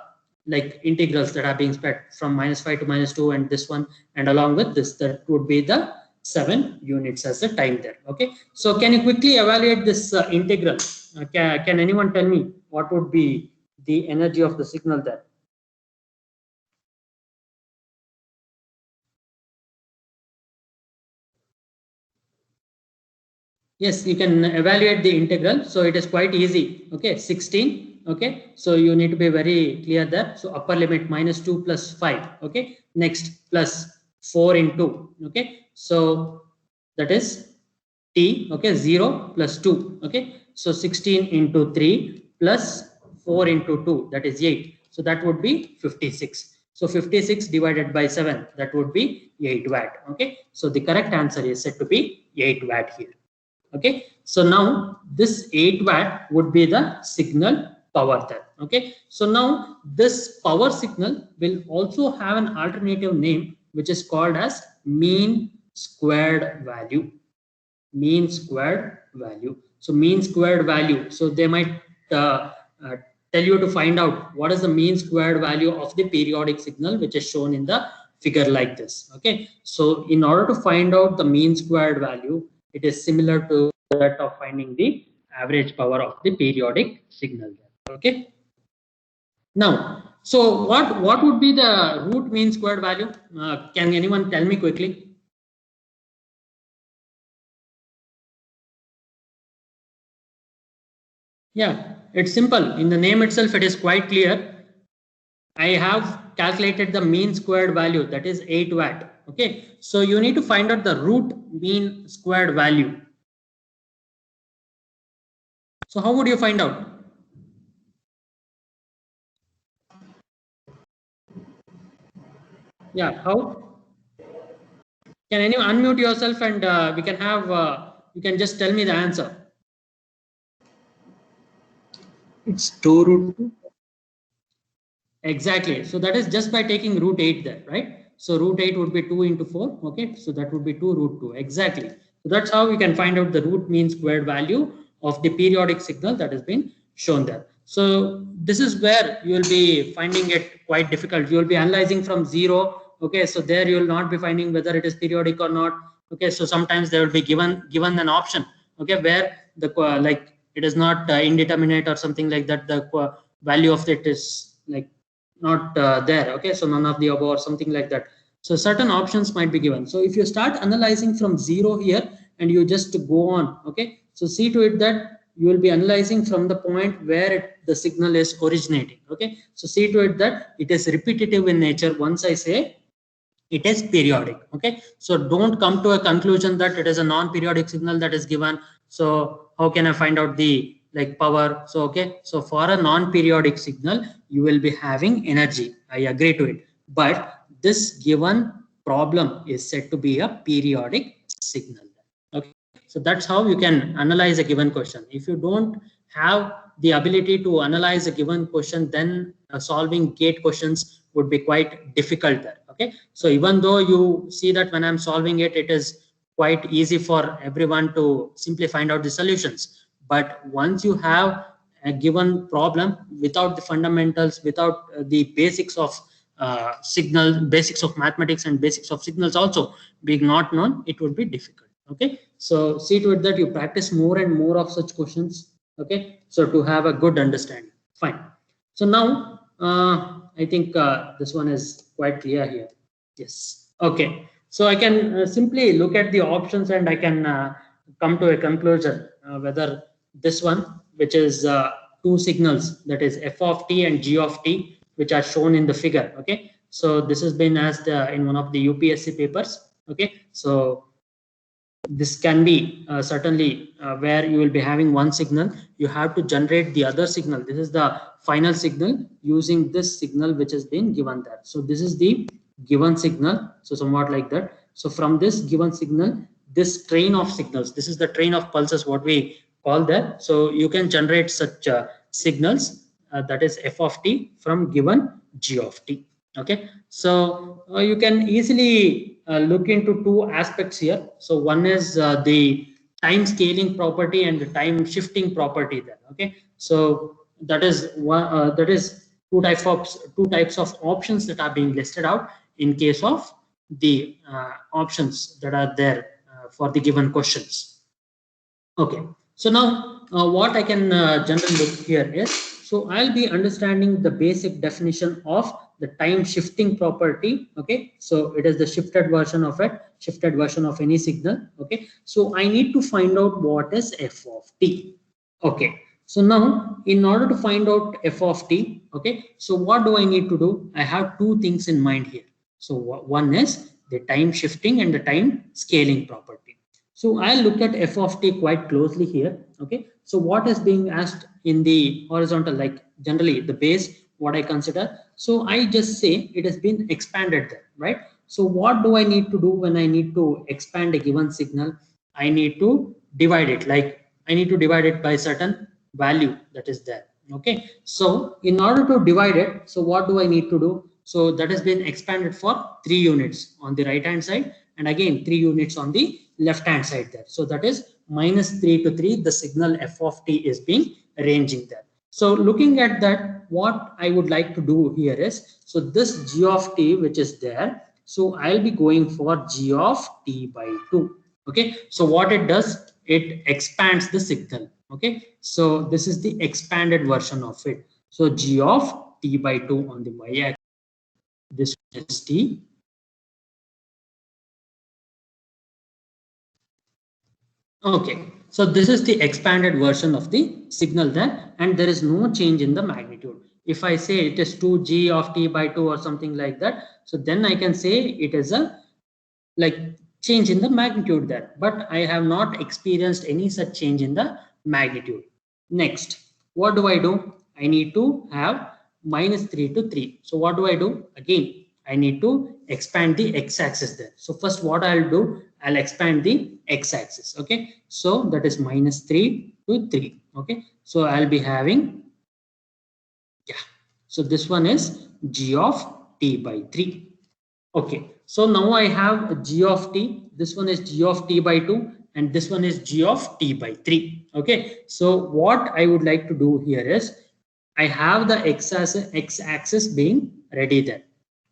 like integrals that are being spread from -5 to -2 and this one, and along with this, that would be the 7 units as the time there. Okay, so can you quickly evaluate this integral? Can anyone tell me what would be the energy of the signal there? Yes, you can evaluate the integral. So it is quite easy. Okay, 16. Okay, so you need to be very clear there. So upper limit -2 plus 5. Okay, next plus 4 into. Okay, so that is t. Okay, 0 plus 2. Okay, so 16 into 3 plus 4 into 2, that is 8. So that would be 56. So 56 divided by 7, that would be 8 watt. Okay, so the correct answer is said to be 8 watt here. Okay, so now this 8 watt would be the signal power there. Okay, so now this power signal will also have an alternative name, which is called as mean squared value. Mean squared value. So mean squared value. So they might tell you to find out what is the mean squared value of the periodic signal, which is shown in the figure like this. Okay, so in order to find out the mean squared value, it is similar to that of finding the average power of the periodic signal. Okay. Now, so what would be the root mean squared value? Can anyone tell me quickly? Yeah, it's simple. In the name itself, it is quite clear. I have calculated the mean squared value, that is 8 watt. Okay, so you need to find out the root mean squared value. So how would you find out? Yeah, how? Can anyone unmute yourself and we can have, you can just tell me the answer. It's 2 root 2. Exactly. So that is just by taking root 8 there, right? So root 8 would be 2 into 4. Okay, so that would be 2 root 2. Exactly. So that's how we can find out the root mean squared value of the periodic signal that has been shown there. So this is where you will be finding it quite difficult. You will be analyzing from 0. Okay, so there you will not be finding whether it is periodic or not. Okay, so sometimes they will be given an option. Okay, where the like it is not indeterminate or something like that. The value of it is like not there. Okay, so none of the above or something like that. So certain options might be given. So if you start analyzing from 0 here and you just go on, okay, so see to it that you will be analyzing from the point where the signal is originating. Okay, so see to it that it is repetitive in nature. Once I say it is periodic. Okay, so don't come to a conclusion that it is a non-periodic signal that is given. So how can I find out the like power? So okay, so for a non-periodic signal you will be having energy. I agree to it, but this given problem is said to be a periodic signal. Okay, so that's how you can analyze a given question. If you don't have the ability to analyze a given question, then solving gate questions would be quite difficult there. Okay, so even though you see that when I'm solving it, it is quite easy for everyone to simply find out the solutions. But once you have a given problem without the fundamentals, without the basics of signal, basics of mathematics and basics of signals also being not known, it would be difficult. Okay, so see to it that you practice more and more of such questions. Okay, so to have a good understanding. Fine. So now I think this one is quite clear here. Yes. Okay, so I can simply look at the options and I can come to a conclusion whether this one, which is two signals, that is f of t and g of t, which are shown in the figure. Okay, so this has been asked in one of the UPSC papers. Okay, so this can be certainly where you will be having one signal, you have to generate the other signal. This is the final signal using this signal which has been given there. So this is the given signal, so somewhat like that. So from this given signal, this train of signals, this is the train of pulses what we call that. So you can generate such signals that is f of t from given g of t. Okay, so you can easily look into two aspects here. So one is the time scaling property and the time shifting property there. Okay, so that is one, that is two types of options that are being listed out in case of the options that are there for the given questions. Okay, so now what I can generally look here is, so I'll be understanding the basic definition of the time shifting property. Okay, so it is the shifted version of any signal. Okay, so I need to find out what is f of t. Okay, so now in order to find out f of t, okay, so what do I need to do? I have two things in mind here. So one is the time shifting and the time scaling property. So I'll look at f of t quite closely here. Okay, so what is being asked in the horizontal, like generally the base, what I consider. So I just say it has been expanded there, right? So what do I need to do when I need to expand a given signal? I need to divide it, like I need to divide it by certain value that is there. Okay, so in order to divide it, so what do I need to do? So that has been expanded for 3 units on the right hand side, and again 3 units on the left hand side there. So that is -3 to 3, the signal f of t is being ranging there. So looking at that, what I would like to do here is, so this g of t which is there, so I'll be going for g of t by 2. Okay, so what it does, it expands the signal. Okay, so this is the expanded version of it. So g of t by 2 on the y-axis, this is t. Okay, so this is the expanded version of the signal there, and there is no change in the magnitude. If I say it is 2g of t by 2 or something like that, so then I can say it is a like change in the magnitude there, but I have not experienced any such change in the magnitude. Next, what do? I need to have -3 to 3. So what do? Again, I need to expand the x-axis there. So first what I'll do, I'll expand the x-axis. Okay, so that is -3 to 3. Okay, so I'll be having, yeah, so this one is g of t by 3. Okay, so now I have a g of t, this one is g of t by 2, and this one is g of t by 3. Okay, so what I would like to do here is, I have the x-axis being ready there.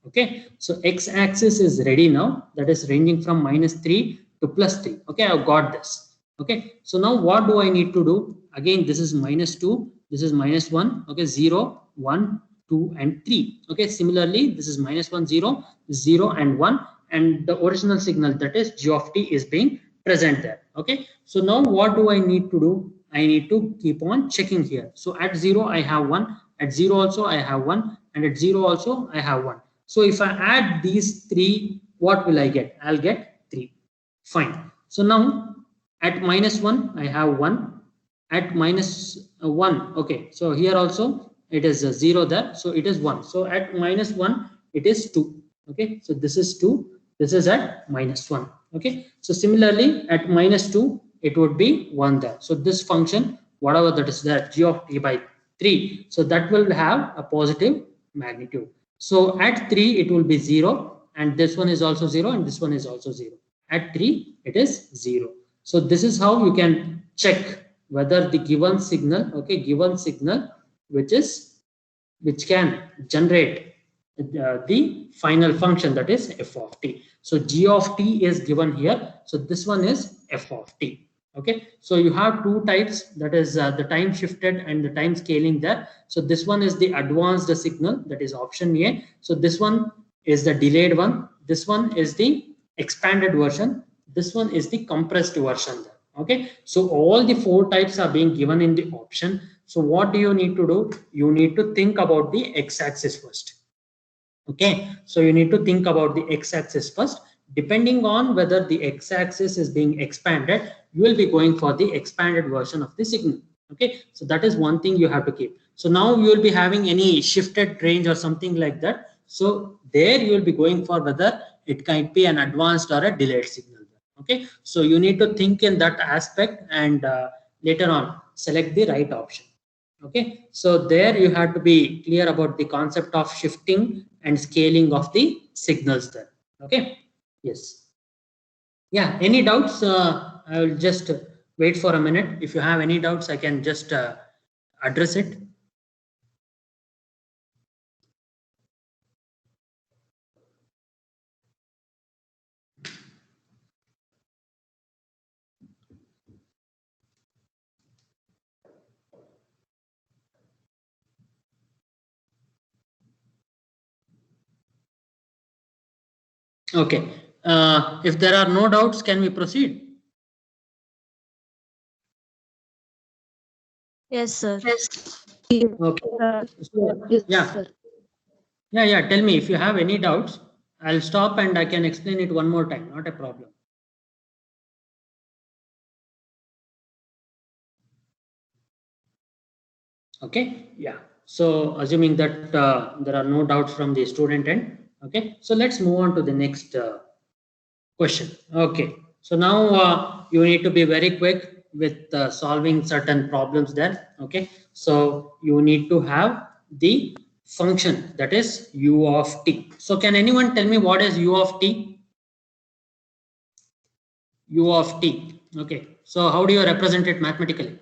Okay, so x-axis is ready now, that is ranging from -3 to +3. Okay, I've got this. Okay, so now what do I need to do? Again, this is -2, this is -1. Okay, 0, 1, 2 and 3. Okay, similarly this is -1, 0, 0 and 1, and the original signal, that is g of t, is being present there. Okay, so now what do I need to do? I need to keep on checking here. So at 0 I have 1, at 0 also I have 1, and at 0 also I have 1. So if I add these 3, what will I get? I'll get 3. Fine. So now at -1 I have 1, at -1, okay, so here also it is a 0 there, so it is 1. So at -1 it is 2. Okay, so this is 2, this is at -1. Okay, so similarly at -2 it would be 1 there. So this function, whatever that is there, g of t by 3, so that will have a positive magnitude. So at 3 it will be 0, and this one is also 0, and this one is also 0. At 3 it is 0. So this is how you can check whether the given signal, okay, given signal which can generate the final function, that is f of t. So g of t is given here, so this one is f of t. Okay, so you have two types, that is the time shifted and the time scaling there. So this one is the advanced signal, that is option A. So this one is the delayed one, this one is the expanded version, this one is the compressed version there. Okay, so all the 4 types are being given in the option. So what do you need to do? You need to think about the x-axis first. Okay, so you need to think about the x-axis first. Depending on whether the x-axis is being expanded, you will be going for the expanded version of the signal. Okay, so that is one thing you have to keep. So now you will be having any shifted range or something like that. So there you will be going for whether it can be an advanced or a delayed signal. Okay, so you need to think in that aspect, and later on select the right option. Okay, so there you have to be clear about the concept of shifting and scaling of the signals there. Okay, yes. Yeah, any doubts? I will just wait for a minute. If you have any doubts, I can just address it. Okay, if there are no doubts, can we proceed? Yes, sir. Okay. So, Yes, yeah, sir. yeah. Tell me if you have any doubts. I'll stop and I can explain it one more time. Not a problem. Okay. Yeah. So, assuming that there are no doubts from the student end. Okay. So let's move on to the next question. Okay. So now you need to be very quick with solving certain problems there. Okay. So you need to have the function that is u of t. So can anyone tell me what is u of t? U of t. Okay. So how do you represent it mathematically?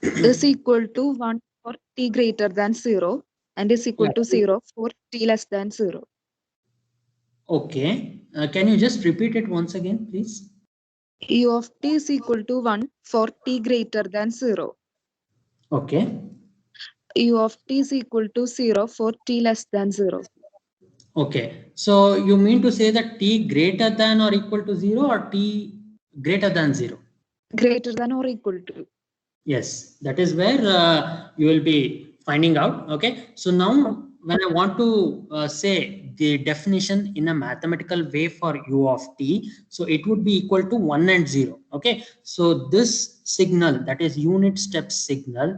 Is equal to 1 for t greater than 0 and is equal Yeah. to 0 for t less than 0. Okay. Can you just repeat it once again, please? U of t is equal to 1 for t greater than 0. Okay. U of t is equal to 0 for t less than 0. Okay. So you mean to say that t greater than or equal to 0 or t greater than 0? Greater than or equal to. Yes, that is where you will be finding out. Okay. So now when I want to say the definition in a mathematical way for u of t, so it would be equal to 1 and 0. Okay. So this signal, that is unit step signal,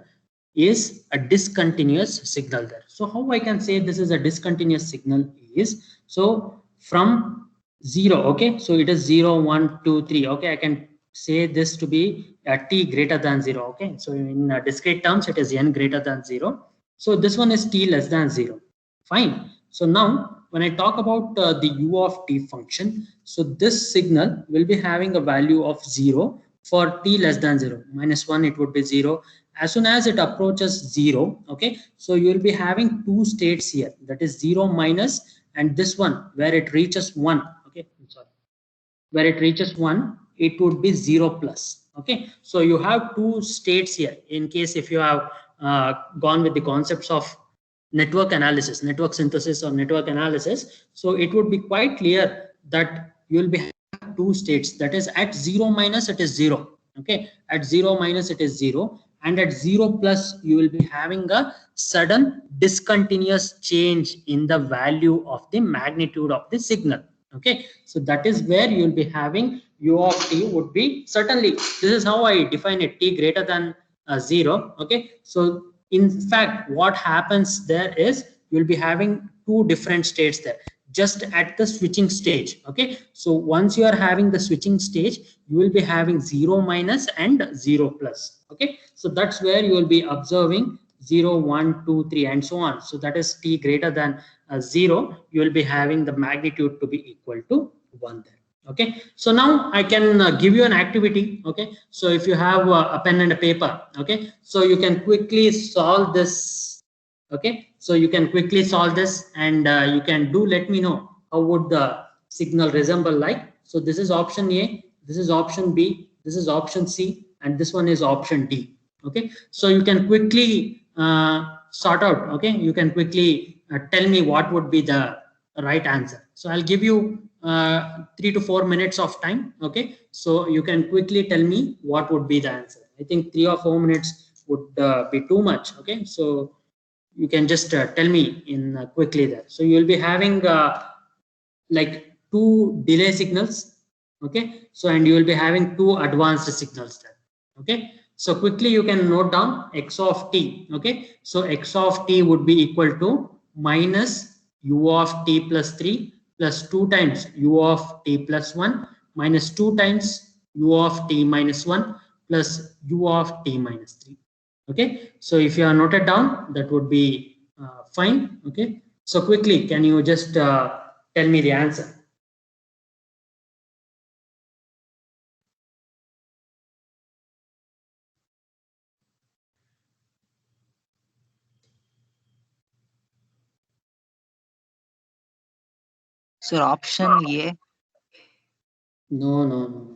is a discontinuous signal there. So how I can say this is a discontinuous signal is, so from 0, okay, so it is 0, 1, 2, 3. Okay, I can say this to be a t greater than 0. Okay, so in discrete terms it is n greater than 0. So this one is t less than 0. Fine. So now when I talk about the u of t function, so this signal will be having a value of 0 for t less than 0. -1 it would be 0. As soon as it approaches 0, okay, so you will be having two states here, that is 0 minus and this one where it reaches 1. Okay, I'm sorry, where it reaches 1, it would be 0 plus. Okay, so you have two states here in case if you have gone with the concepts of network analysis, network synthesis or network analysis. So it would be quite clear that you will be having two states, that is at 0 minus it is 0. Okay, at 0 minus it is 0 and at 0 plus you will be having a sudden discontinuous change in the value of the magnitude of the signal. Okay, so that is where you will be having u of t would be, certainly this is how I define it, t greater than 0. Okay, so in fact what happens there is you will be having two different states there just at the switching stage. Okay, so once you are having the switching stage, you will be having 0 minus and 0 plus. Okay, so that's where you will be observing 0, 1, 2, 3 and so on. So that is t greater than 0, you will be having the magnitude to be equal to 1 there. Okay, so now I can give you an activity. Okay, so if you have a pen and a paper, okay, so you can quickly solve this. Okay, so you can quickly solve this and you can do let me know how would the signal resemble like. So this is option A, this is option B, this is option C, and this one is option D. Okay, so you can quickly sort out. Okay, you can quickly tell me what would be the right answer. So I'll give you 3 to 4 minutes of time. Okay, so you can quickly tell me what would be the answer. I think 3 or 4 minutes would be too much. Okay, so you can just tell me in quickly there. So you will be having like two delay signals. Okay, so and you will be having two advanced signals there. Okay, so quickly you can note down x of t. Okay, so x of t would be equal to minus u of t plus 3 plus 2 times u of t plus 1 minus 2 times u of t minus 1 plus u of t minus 3. Okay, so if you are noted down, that would be fine. Okay, so quickly, can you just tell me the answer? So option A. No, no, no,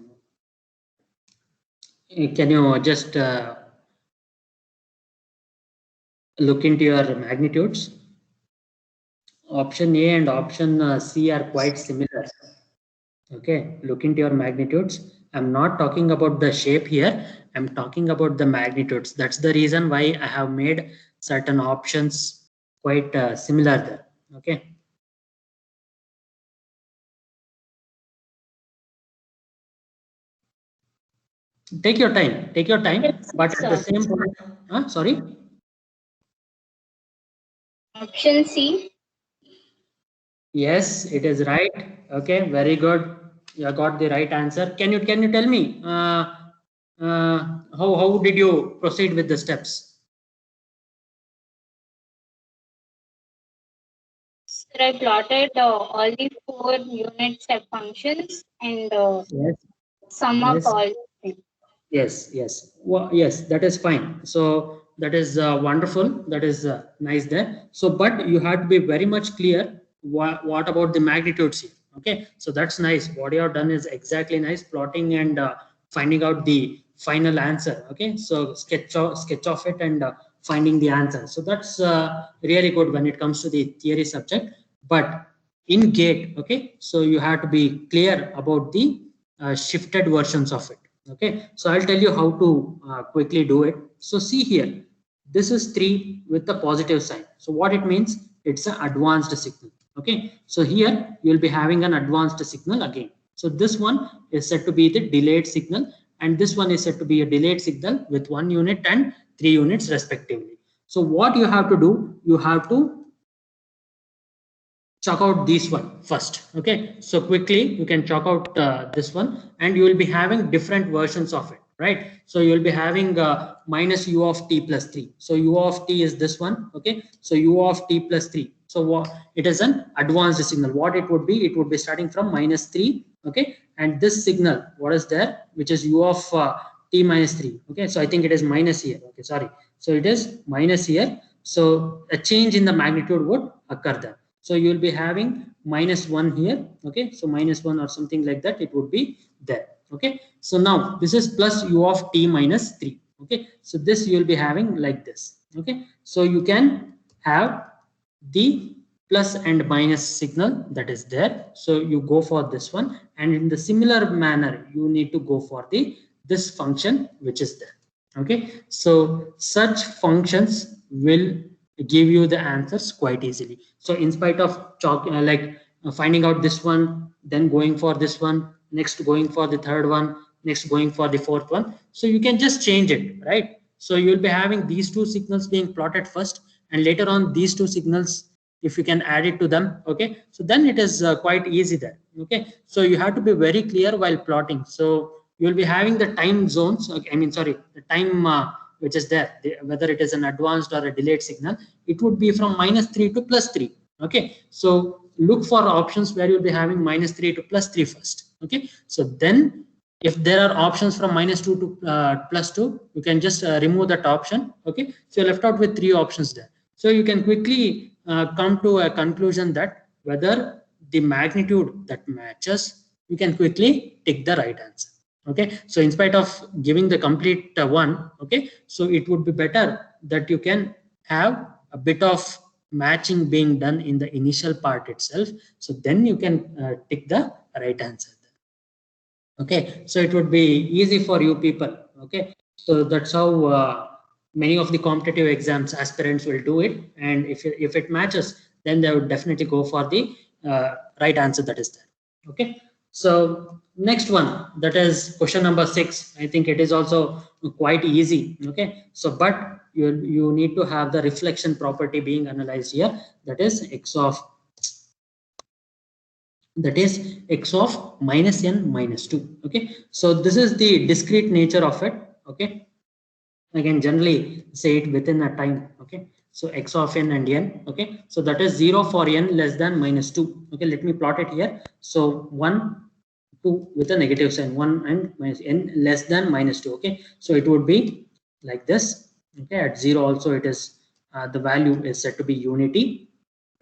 no. Can you just look into your magnitudes? Option A and option C are quite similar. Okay, look into your magnitudes. I'm not talking about the shape here. I'm talking about the magnitudes. That's the reason why I have made certain options quite similar there. Okay. Take your time. Take your time. Yes, But at the sir. same point, sorry. Option C. Yes, it is right. Okay, very good. You got the right answer. Can you tell me how did you proceed with the steps? Sir, I plotted all the 4 unit step functions and Yes. sum up Yes. all. Yes, yes. Well, yes, that is fine. So that is wonderful. That is nice there. So, but you have to be very much clear what about the magnitudes here. Okay, so that's nice. What you have done is exactly nice, plotting and finding out the final answer. Okay, so sketch of it and finding the answer. So that's really good when it comes to the theory subject. But in GATE, okay, so you have to be clear about the shifted versions of it. Okay, so I'll tell you how to quickly do it. So see here, this is 3 with the positive sign. So what it means, it's an advanced signal. Okay, so here you'll be having an advanced signal again. So this one is said to be the delayed signal, and this one is said to be a delayed signal with 1 unit and 3 units respectively. So what you have to do, you have to chalk out this one first. Okay, so quickly you can chalk out this one, and you will be having different versions of it, right? So you will be having minus u of t plus 3. So u of t is this one. Okay, so u of t plus 3. So it is an advanced signal. What it would be, it would be starting from minus 3. Okay, and this signal, what is there, which is u of t minus 3. Okay, so I think it is minus here. Okay, sorry, so it is minus here. So a change in the magnitude would occur there. So you will be having minus 1 here. Okay, so minus 1 or something like that, it would be there. Okay, so now this is plus u of t minus 3. Okay, so this you will be having like this. Okay, so you can have the plus and minus signal that is there. So you go for this one, and in the similar manner you need to go for the this function which is there. Okay, so such functions will give you the answers quite easily. So in spite of finding out this one, then going for this one, next going for the third one, next going for the fourth one, so you can just change it, right? So you'll be having these 2 signals being plotted first, and later on these 2 signals, if you can add it to them. Okay, so then it is quite easy there. Okay, so you have to be very clear while plotting. So you'll be having the time zones. Okay, I mean, sorry, the time which is there, whether it is an advanced or a delayed signal, it would be from minus 3 to plus 3. Okay, so look for options where you'll be having minus 3 to plus 3 first. Okay, so then if there are options from minus 2 to plus 2, you can just remove that option. Okay, so you're left out with 3 options there. So you can quickly come to a conclusion that whether the magnitude that matches, you can quickly take the right answer. Okay, so in spite of giving the complete one, okay, so it would be better that you can have a bit of matching being done in the initial part itself, so then you can take the right answer. Okay, so it would be easy for you people. Okay, so that's how many of the competitive exams aspirants will do it, and if it matches, then they would definitely go for the right answer that is there. Okay, so next one, that is question number 6. I think it is also quite easy. Okay, so but you need to have the reflection property being analyzed here, that is x of minus n minus 2. Okay, so this is the discrete nature of it. Okay, Again, generally say it within a time. Okay, so x of n and n. Okay, so that is 0 for n less than -2. Okay, let me plot it here. So 1, 2 with a negative sign, 1 and minus n less than -2. Okay, so it would be like this. Okay, at 0 also it is the value is said to be unity.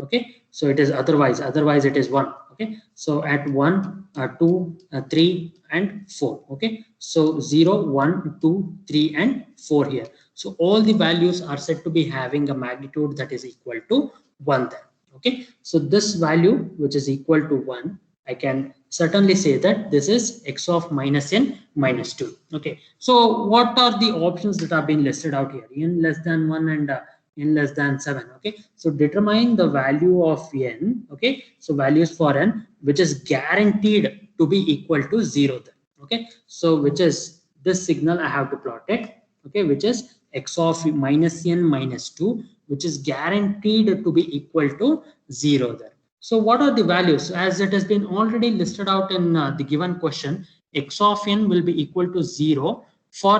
Okay, so it is otherwise it is 1. Okay, so at 1, 2, 3 and 4. Okay, so 0, 1, 2, 3 and 4 here. So all the values are said to be having a magnitude that is equal to 1 there. Okay, so this value which is equal to 1, I can certainly say that this is x of minus n minus 2. Okay, so what are the options that are being listed out here? N less than 1 and n less than 7. Okay, so determine the value of n. Okay, so values for n which is guaranteed to be equal to 0 then. Okay, so which is this signal I have to plot it. Okay, which is x of minus n minus 2, which is guaranteed to be equal to 0 there. So what are the values? As it has been already listed out in the given question, x of n will be equal to 0 for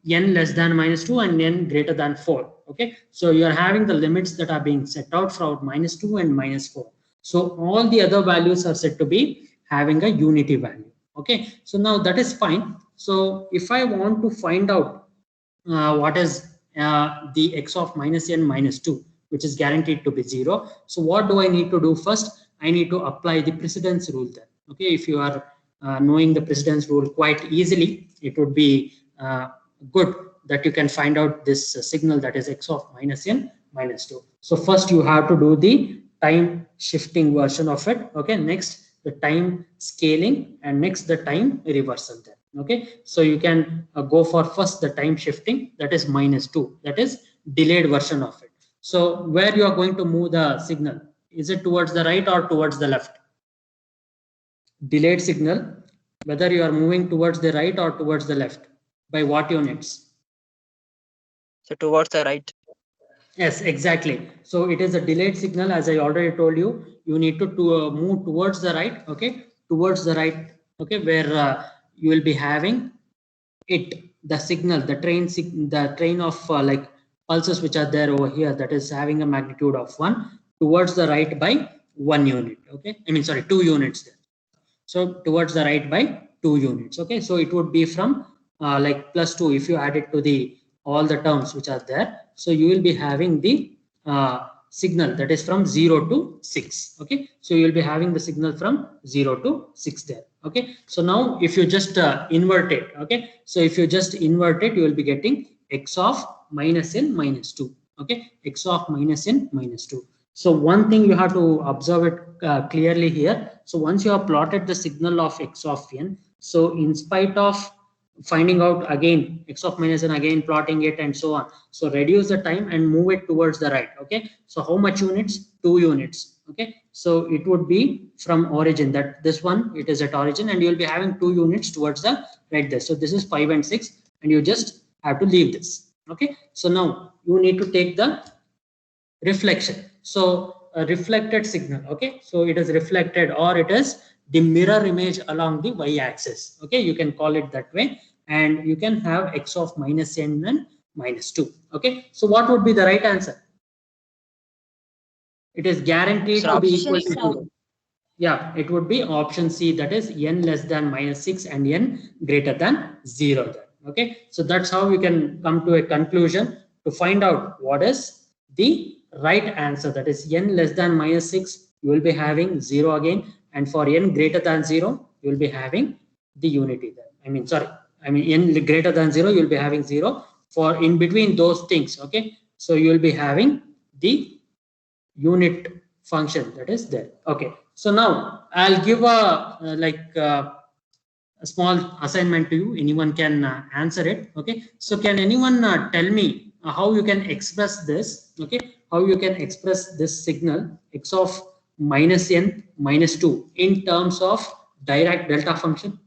n less than -2 and n greater than 4. Okay, so you are having the limits that are being set out for -2 and -4. So all the other values are said to be having a unity value. Okay, so now that is fine. So if I want to find out what is the x of minus n minus 2, which is guaranteed to be 0. So what do I need to do first? I need to apply the precedence rule there. Okay, if you are knowing the precedence rule quite easily, it would be good that you can find out this signal that is x of minus n minus 2. So first you have to do the time shifting version of it. Okay, next the time scaling, and next the time reversal there. Okay, so you can go for first the time shifting, that is -2, that is delayed version of it. So where you are going to move the signal, is it towards the right or towards the left? Delayed signal, whether you are moving towards the right or towards the left, by what units? So towards the right. Yes, exactly. So it is a delayed signal, as I already told you. You need to move towards the right. Okay, towards the right. Okay, where you will be having the signal, the train of like pulses which are there over here, that is having a magnitude of 1 towards the right by 1 unit. Okay, I mean sorry, 2 units there. So towards the right by 2 units. Okay, so it would be from like +2 if you add it to the all the terms which are there. So you will be having the signal that is from 0 to 6. Okay, so you will be having the signal from 0 to 6 there. Okay, so now if you just invert it, okay, so if you just invert it, you will be getting x of minus n minus 2. Okay, x of minus n minus 2. So one thing you have to observe it clearly here. So once you have plotted the signal of x of n, so in spite of finding out again x of minus n, again plotting it and so on, so reduce the time and move it towards the right. Okay, so how much units? 2 units. Okay, so it would be from origin, that this one, it is at origin, and you will be having 2 units towards the right there. So this is 5 and 6, and you just have to leave this. Okay, so now you need to take the reflection. So a reflected signal. Okay, so it is reflected, or it is the mirror image along the y-axis. Okay, you can call it that way, and you can have x of minus n and minus 2. Okay, so what would be the right answer? It is guaranteed to be equal to 2. Yeah, it would be option C, that is n less than -6 and n greater than 0 there. Okay, so that's how we can come to a conclusion to find out what is the right answer, that is n less than -6, you will be having 0 again, and for n greater than 0, you will be having the unity there. N greater than 0, you will be having 0. For in between those things, okay, so you will be having the unit function that is there. Okay, so now I'll give a small assignment to you. Anyone can answer it. Okay, so can anyone tell me how you can express this? Okay, how you can express this signal x of minus n minus 2 in terms of Dirac delta function?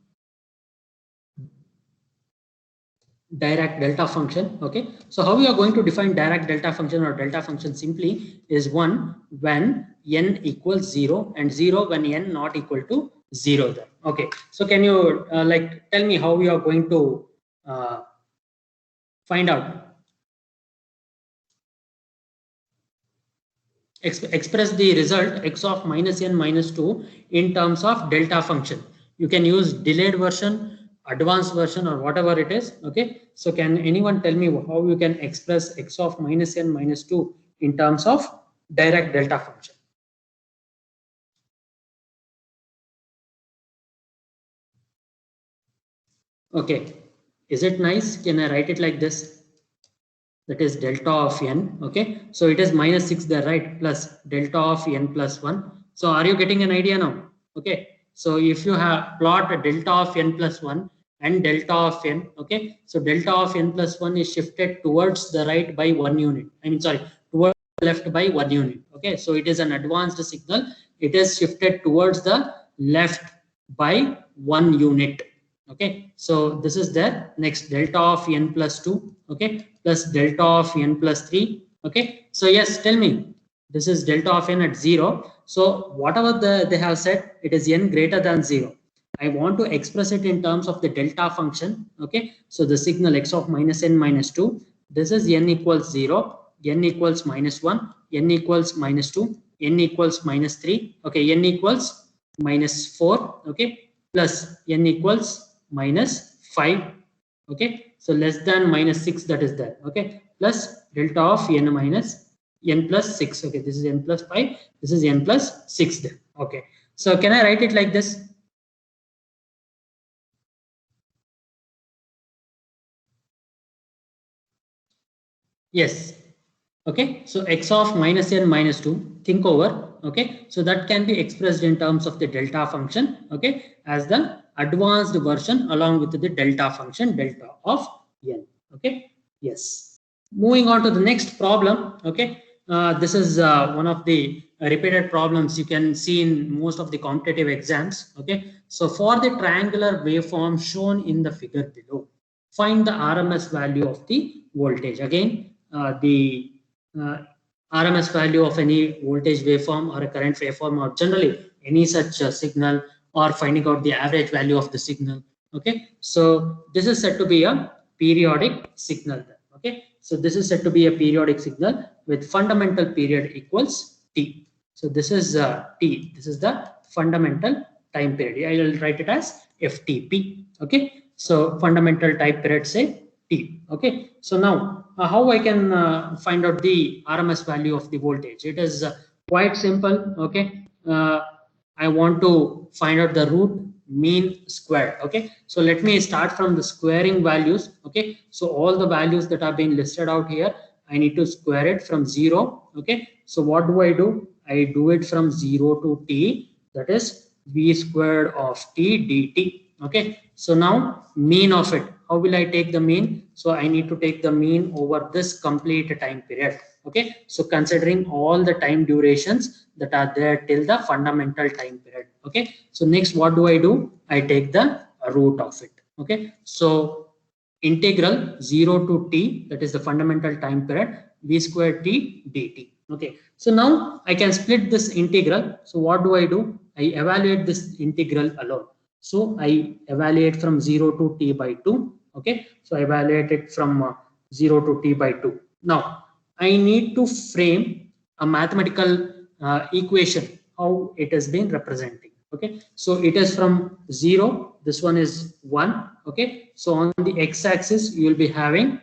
Dirac delta function. Okay, so how we are going to define Dirac delta function or delta function simply is 1 when n equals 0 and 0 when n not equal to 0 there. Okay, so can you tell me how we are going to find out express the result x of minus n minus 2 in terms of delta function. You can use delayed version, advanced version, or whatever it is. Okay, so can anyone tell me how you can express x of minus n minus 2 in terms of direct delta function? Okay, is it nice? Can I write it like this? That is delta of n. Okay, so it is minus 6 there, right? Plus delta of n plus 1. So are you getting an idea now? Okay, so if you have plot a delta of n plus 1 and delta of n, okay, so delta of n plus 1 is shifted towards the right by 1 unit. I mean, sorry, towards the left by 1 unit. Okay, so it is an advanced signal. It is shifted towards the left by 1 unit. Okay, so this is there. Next, delta of n plus 2, okay, plus delta of n plus 3. Okay, so yes, tell me, this is delta of n at 0. So whatever they have said, it is n greater than 0. I want to express it in terms of the delta function. Okay, so the signal x of minus n minus 2, this is n equals 0, n equals minus 1, n equals minus 2, n equals minus 3, okay, n equals minus 4, okay, plus n equals minus 5, okay, so less than minus 6, that is there, okay, plus delta of n minus n plus 6, okay, this is n plus 5, this is n plus 6 there. Okay, so can I write it like this? Yes. Okay, so x of minus n minus 2, think over. Okay, so that can be expressed in terms of the delta function, okay, as the advanced version along with the delta function delta of n. Okay, yes. Moving on to the next problem. Okay, this is one of the repeated problems you can see in most of the competitive exams. Okay, so for the triangular waveform shown in the figure below, find the RMS value of the voltage. Again, the RMS value of any voltage waveform or a current waveform, or generally any such signal, or finding out the average value of the signal. Okay, so this is said to be a periodic signal. Okay, so this is said to be a periodic signal with fundamental period equals t. So this is t. This is the fundamental time period. I will write it as FTP. Okay, so fundamental time period, say t. Okay, so now how I can find out the RMS value of the voltage? It is quite simple. Okay, I want to find out the root mean squared. Okay, so let me start from the squaring values. Okay, so all the values that are being listed out here, I need to square it from 0. Okay, so what do? I do it from 0 to t, that is v squared of t dt. Okay, so now mean of it, how will I take the mean? So I need to take the mean over this complete time period. Okay, so considering all the time durations that are there till the fundamental time period. Okay, so next what do? I take the root of it. Okay, so integral 0 to t, that is the fundamental time period, v squared t dt. Okay, so now I can split this integral. So what do? I evaluate this integral alone. So I evaluate from 0 to t by 2. Okay, so I evaluate it from 0 to t by 2. Now I need to frame a mathematical equation, how it has been representing. Okay, so it is from 0, this one is 1. Okay, so on the x-axis you will be having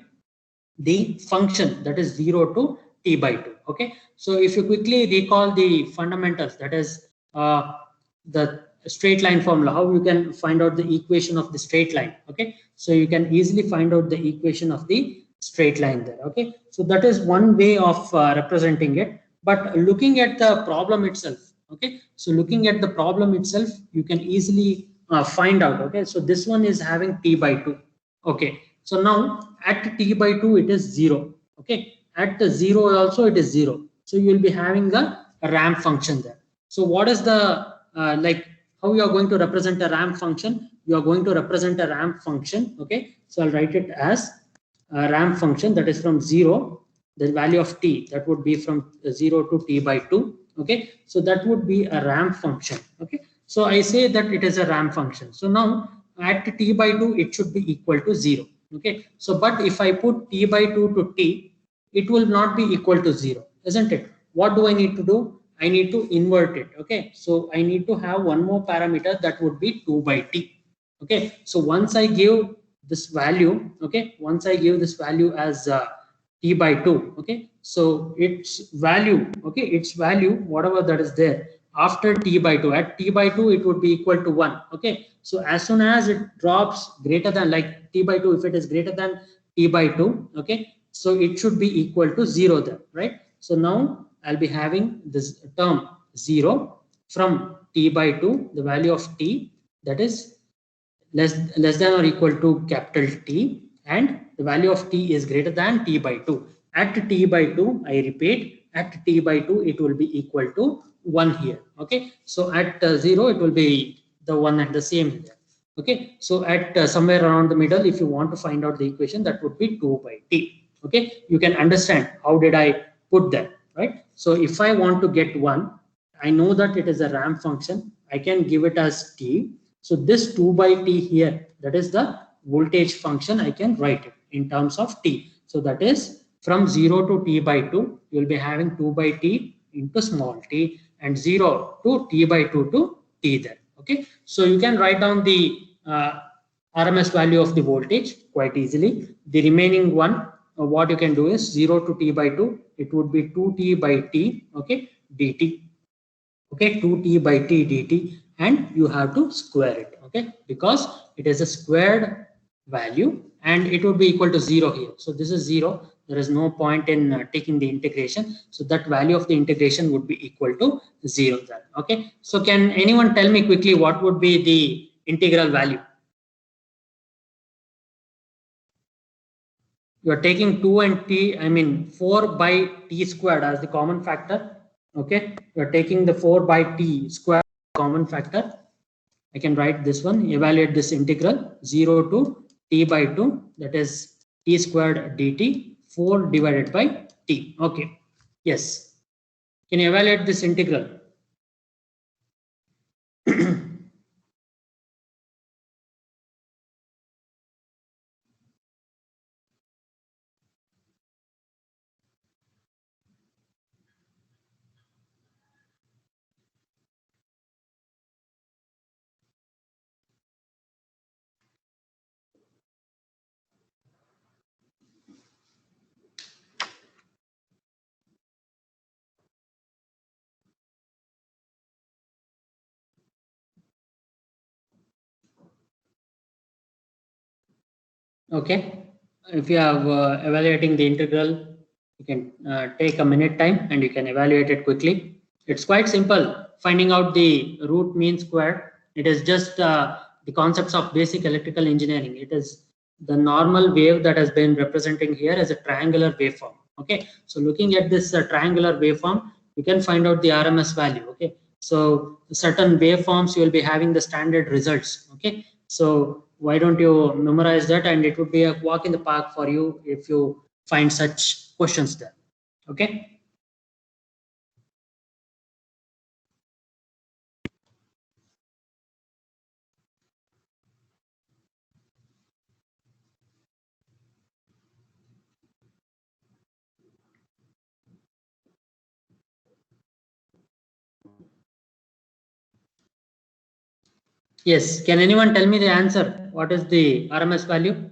the function, that is 0 to t by 2. Okay, so if you quickly recall the fundamentals, that is the straight line formula, how you can find out the equation of the straight line. Okay, so you can easily find out the equation of the straight line there. Okay, so that is one way of representing it. But looking at the problem itself, okay, so looking at the problem itself, you can easily find out. Okay, so this one is having t by 2. Okay, so now at t by 2 it is 0. Okay, at the 0 also it is 0. So you will be having a ramp function there. So what is the like, how you are going to represent a ramp function? You are going to represent a ramp function. Okay, so I'll write it as a ramp function, that is from 0, the value of t, that would be from 0 to t by 2. Okay, so that would be a ramp function. Okay, so I say that it is a ramp function. So now at t by 2 it should be equal to 0. Okay, so but if I put t by 2 to t, it will not be equal to 0, isn't it? what do I need to do? I need to invert it. Okay, so I need to have one more parameter that would be 2 by t. Okay, so once I give this value, okay, once I give this value as t by 2, okay, so its value, okay, its value, whatever that is there after t by 2, at t by 2 it would be equal to 1. Okay, so as soon as it drops greater than, like t by 2, if it is greater than t by 2, okay, so it should be equal to 0 then, right? So now I'll be having this term 0 from t by 2, the value of t, that is less than or equal to capital T, and the value of t is greater than t by 2. At t by 2, I repeat, at t by 2 it will be equal to 1 here. Okay, so at 0 it will be the 1 and the same here. Okay, so at somewhere around the middle, if you want to find out the equation, that would be 2 by t. Okay, you can understand how did I put that, right? So if I want to get 1, I know that it is a ramp function. I can give it as t. So this 2 by t here, that is the voltage function. I can write it in terms of t. So that is from 0 to t by 2, you will be having 2 by t into small t, and 0 to t by 2 to t there. Okay, so you can write down the RMS value of the voltage quite easily. The remaining one, what you can do is 0 to t by 2, it would be 2t by t, okay, dt. Okay, 2t by t dt, and you have to square it, okay, because it is a squared value and it would be equal to 0 here. So this is 0. There is no point in taking the integration. So that value of the integration would be equal to 0 then. Okay, so can anyone tell me quickly what would be the integral value? You are taking 2 and t, I mean 4 by t squared as the common factor. Okay, you are taking the 4 by t square common factor. I can write this one, evaluate this integral 0 to t by 2, that is t squared dt, 4 divided by t. Okay, yes, can you evaluate this integral? Okay, if you have evaluating the integral, you can take a minute time and you can evaluate it quickly. It's quite simple. Finding out the root mean square, it is just the concepts of basic electrical engineering. It is the normal wave that has been representing here as a triangular waveform. Okay, so looking at this triangular waveform, you can find out the RMS value. Okay, so certain waveforms you will be having the standard results. Okay, so why don't you memorize that, and it would be a walk in the park for you if you find such questions there. Okay, yes, can anyone tell me the answer? What is the RMS value?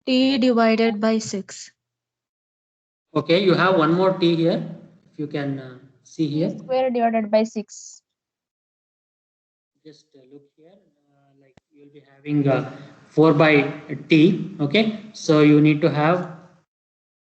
T divided by 6. Okay, you have one more t here, if you can see here. Square divided by 6. Just look here, like you will be having 4 by t. Okay, so you need to have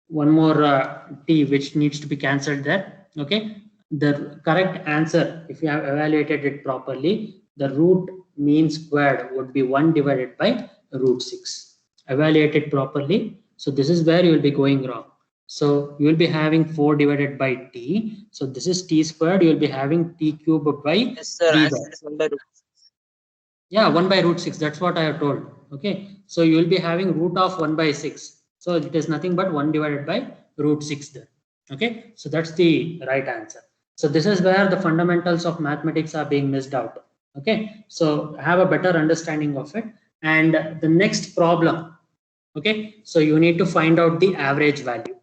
one more t which needs to be cancelled there. Okay, the correct answer, if you have evaluated it properly, the root mean squared would be 1 divided by root 6. Evaluate it properly. So this is where you will be going wrong. So you will be having 4 divided by t. So this is t squared. You will be having t cubed by Yes, sir. 3 Answer is 1 by root. yeah, 1 by root 6. That's what I have told. Okay, so you will be having root of 1 by 6. So it is nothing but 1 divided by root 6 there. Okay, so that's the right answer. So this is where the fundamentals of mathematics are being missed out. Okay, so have a better understanding of it. And the next problem, okay, so you need to find out the average value.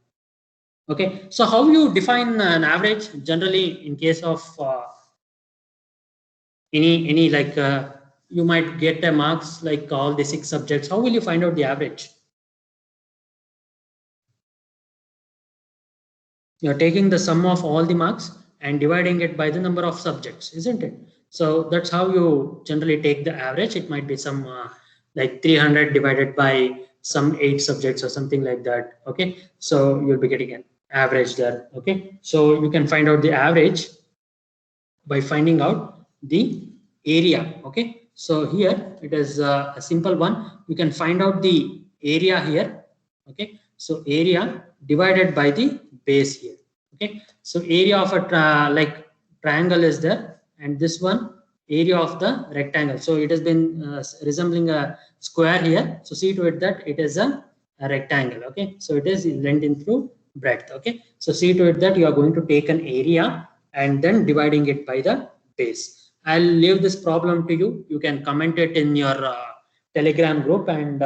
Okay, so how you define an average generally in case of any like you might get a marks like all the 6 subjects. How will you find out the average? You're taking the sum of all the marks and dividing it by the number of subjects, isn't it? So that's how you generally take the average. It might be some like 300 divided by some 8 subjects or something like that. Okay, so you'll be getting an average there. Okay, so you can find out the average by finding out the area. Okay, so here it is a simple one. You can find out the area here. Okay, so area divided by the base here. Okay, so area of a like triangle is there, and this one area of the rectangle. So it has been resembling a square here. So see to it that it is a rectangle. Okay, so it is length in through breadth. Okay, so see to it that you are going to take an area and then dividing it by the base. I'll leave this problem to you. You can comment it in your Telegram group and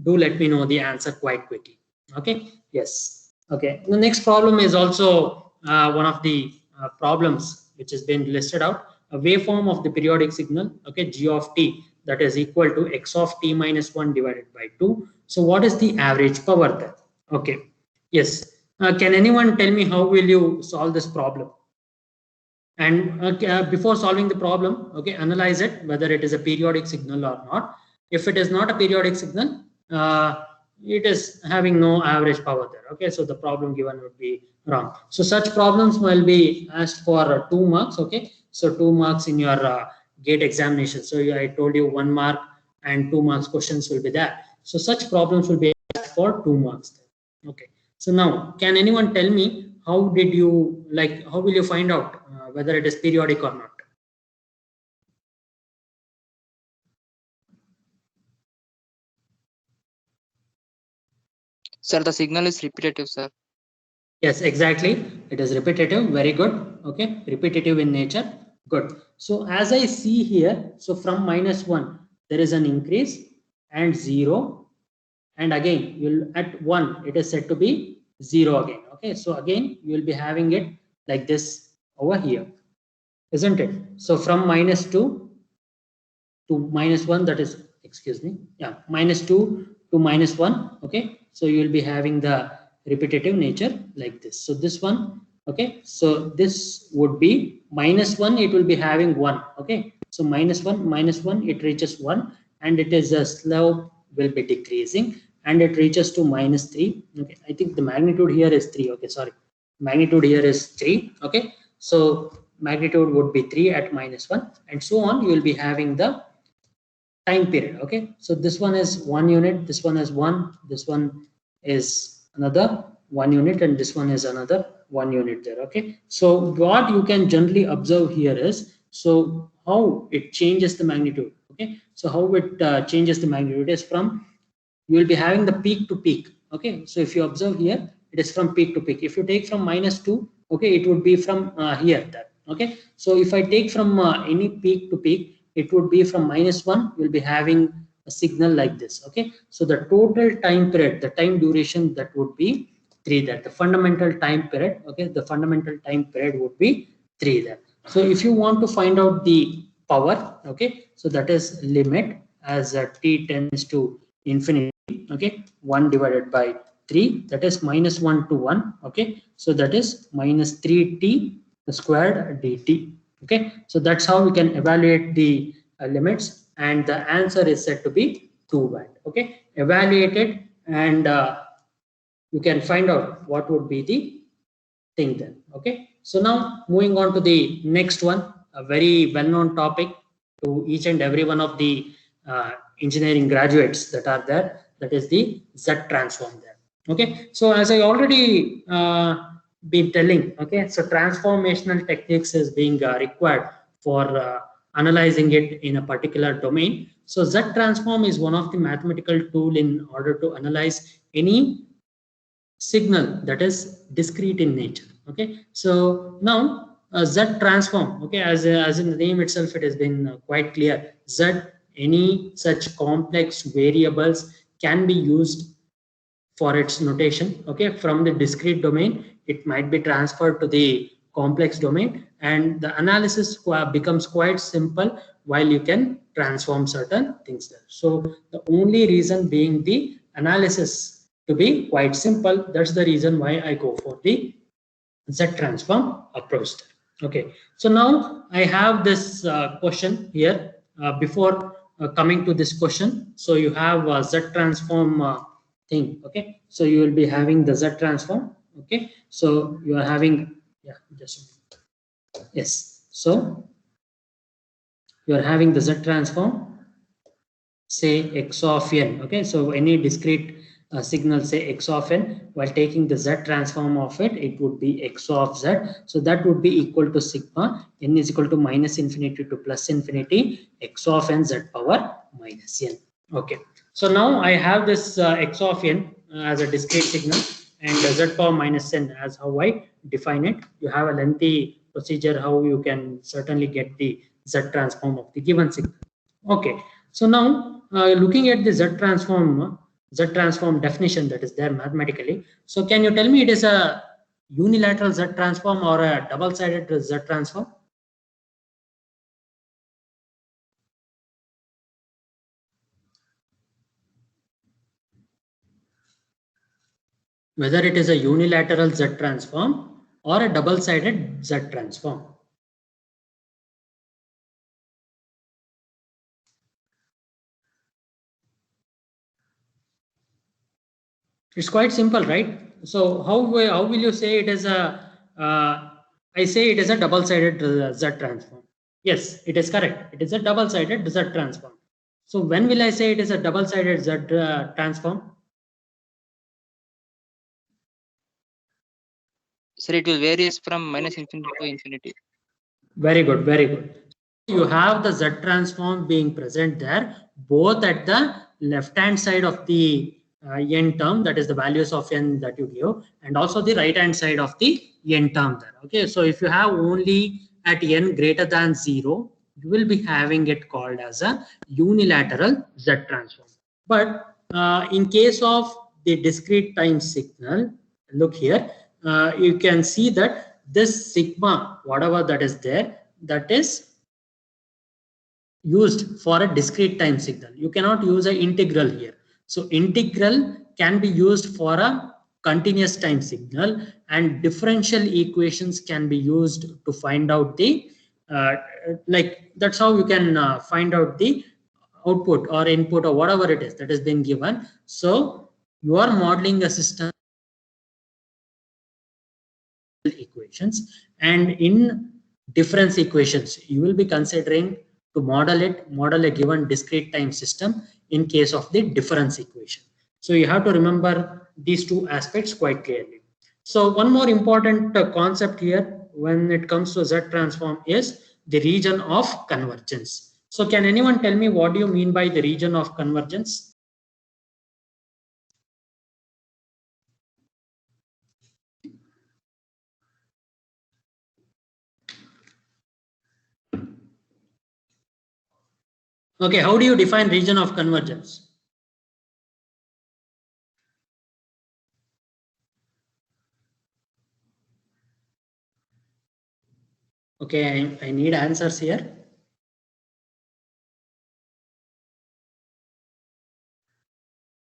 do let me know the answer quite quickly. Okay, yes. Okay, the next problem is also one of the problems which has been listed out. A waveform of the periodic signal, okay, g of t, that is equal to x of t minus 1 divided by 2. So what is the average power there? Okay, yes. Can anyone tell me how will you solve this problem? And before solving the problem, okay, analyze it whether it is a periodic signal or not. If it is not a periodic signal, it is having no average power there. Okay, so the problem given would be wrong. So such problems will be asked for 2 marks. Okay, so 2 marks in your GATE examination. So I told you 1 mark and 2 marks questions will be there. So such problems will be asked for 2 marks there. Okay, so now can anyone tell me how did you like, how will you find out whether it is periodic or not? Sir, the signal is repetitive, sir. Yes, exactly. It is repetitive. Very good. Okay, repetitive in nature. Good. So as I see here, so from -1 there is an increase and 0, and again you'll at 1 it is said to be 0 again. Okay, so again you will be having it like this over here, isn't it? So from -2 to -1, that is, excuse me, yeah, -2 to -1. Okay, so you will be having the repetitive nature like this. So this one, okay, so this would be -1, it will be having 1. Okay, so -1 it reaches 1, and it is a slope will be decreasing, and it reaches to -3. Okay, I think the magnitude here is 3. Okay, sorry, magnitude here is 3. Okay, so magnitude would be 3 at -1, and so on. You will be having the time period. Okay, so this one is 1 unit, this one is 1, this one is another 1 unit, and this one is another 1 unit there. Okay, so what you can generally observe here is, so how it changes the magnitude. Okay, so how it changes the magnitude is from, you will be having the peak to peak. Okay, so if you observe here, it is from peak to peak. If you take from -2, okay, it would be from here that. Okay, so if I take from any peak to peak, it would be from -1, you'll be having a signal like this. Okay, so the total time period, the time duration, that would be 3 there. The fundamental time period, okay, the fundamental time period would be 3 there. So if you want to find out the power, okay, so that is limit as t tends to infinity. Okay, 1 divided by 3, that is -1 to 1. Okay, so that is -3t squared dt. Okay, so that's how we can evaluate the limits, and the answer is said to be 2 watt. Okay, evaluate it, and you can find out what would be the thing then. Okay, so now moving on to the next one, a very well-known topic to each and every one of the engineering graduates that are there, that is the Z transform there. Okay, so as I already been telling, okay, so transformational techniques is being required for analyzing it in a particular domain. So Z transform is one of the mathematical tool in order to analyze any signal that is discrete in nature. Okay, so now Z transform, okay, as in the name itself, it has been quite clear. Z, any such complex variables can be used for its notation. Okay, from the discrete domain, it might be transferred to the complex domain, and the analysis becomes quite simple while you can transform certain things there. So the only reason being the analysis to be quite simple. That's the reason why I go for the Z transform approach. Okay, so now I have this question here. Before coming to this question, so you have Z transform thing. Okay, so you will be having the Z transform. Okay, so you are having, yeah, just yes. So you are having the Z transform, say x of n. Okay, so any discrete signal, say x of n, while taking the Z transform of it, it would be x of z. So that would be equal to sigma n is equal to minus infinity to plus infinity x of n z power minus n. Okay, so now I have this x of n as a discrete signal, and z power minus n as how I define it. You have a lengthy procedure how you can certainly get the Z transform of the given signal. Okay, so now looking at the Z transform definition that is there mathematically. So can you tell me it is a unilateral Z transform or a double-sided Z transform? Whether it is a unilateral Z transform or a double-sided Z transform. It's quite simple, right? So how will you say it is a? I say it is a double-sided Z transform. Yes, it is correct. It is a double-sided Z transform. So when will I say it is a double-sided Z transform? Sir, it will varies from minus infinity to infinity. Very good, very good. You have the Z transform being present there, both at the left-hand side of the n term, that is the values of n that you give, and also the right-hand side of the n term there. Okay, so if you have only at n greater than 0, you will be having it called as a unilateral Z transform. But in case of the discrete time signal, look here, you can see that this sigma, whatever that is there, that is used for a discrete time signal. You cannot use an integral here. So integral can be used for a continuous time signal, and differential equations can be used to find out the like that's how you can find out the output or input or whatever it is that has been given. So you are modeling a system equations, and in difference equations you will be considering to model a given discrete time system in case of the difference equation. So you have to remember these two aspects quite clearly. So one more important concept here when it comes to Z transform is the region of convergence. So can anyone tell me what do you mean by the region of convergence? Okay, how do you define region of convergence? Okay, I need answers here.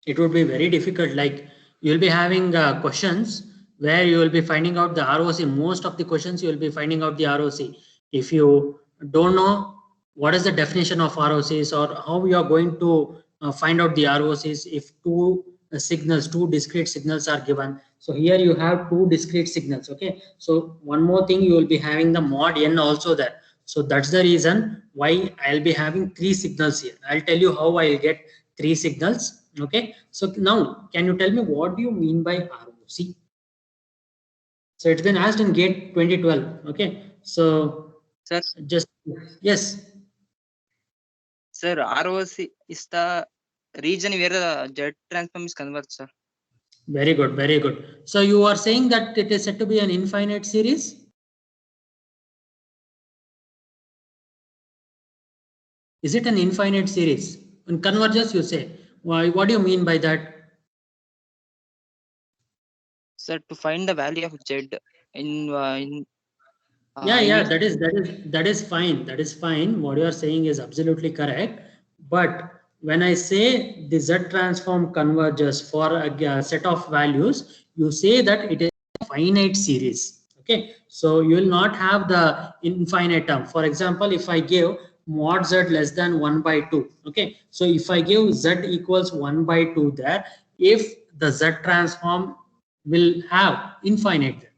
It would be very difficult. Like you'll be having questions where you will be finding out the ROC. Most of the questions you will be finding out the ROC. If you don't know what is the definition of ROCs or how you are going to find out the ROCs if two signals, two discrete signals are given. So here you have two discrete signals. Okay. So one more thing, you will be having the mod n also there. So that's the reason why I'll be having three signals here. I'll tell you how I'll get three signals. Okay, so now can you tell me what do you mean by ROC? So it's been asked in GATE 2012. Okay, so Sir, just yes. sir, ROC is the region where the Z transform is converged, sir. Very good, very good. So you are saying that it is said to be an infinite series? Is it an infinite series? In convergence, you say. Why? What do you mean by that? Sir, to find the value of z in Yeah, that is fine. That is fine. What you are saying is absolutely correct. But when I say the Z transform converges for a set of values, you say that it is a finite series. Okay, so you will not have the infinite term. For example, if I give mod Z less than 1 by 2, okay, so if I give Z equals 1 by 2 there, if the Z transform will have infinite there.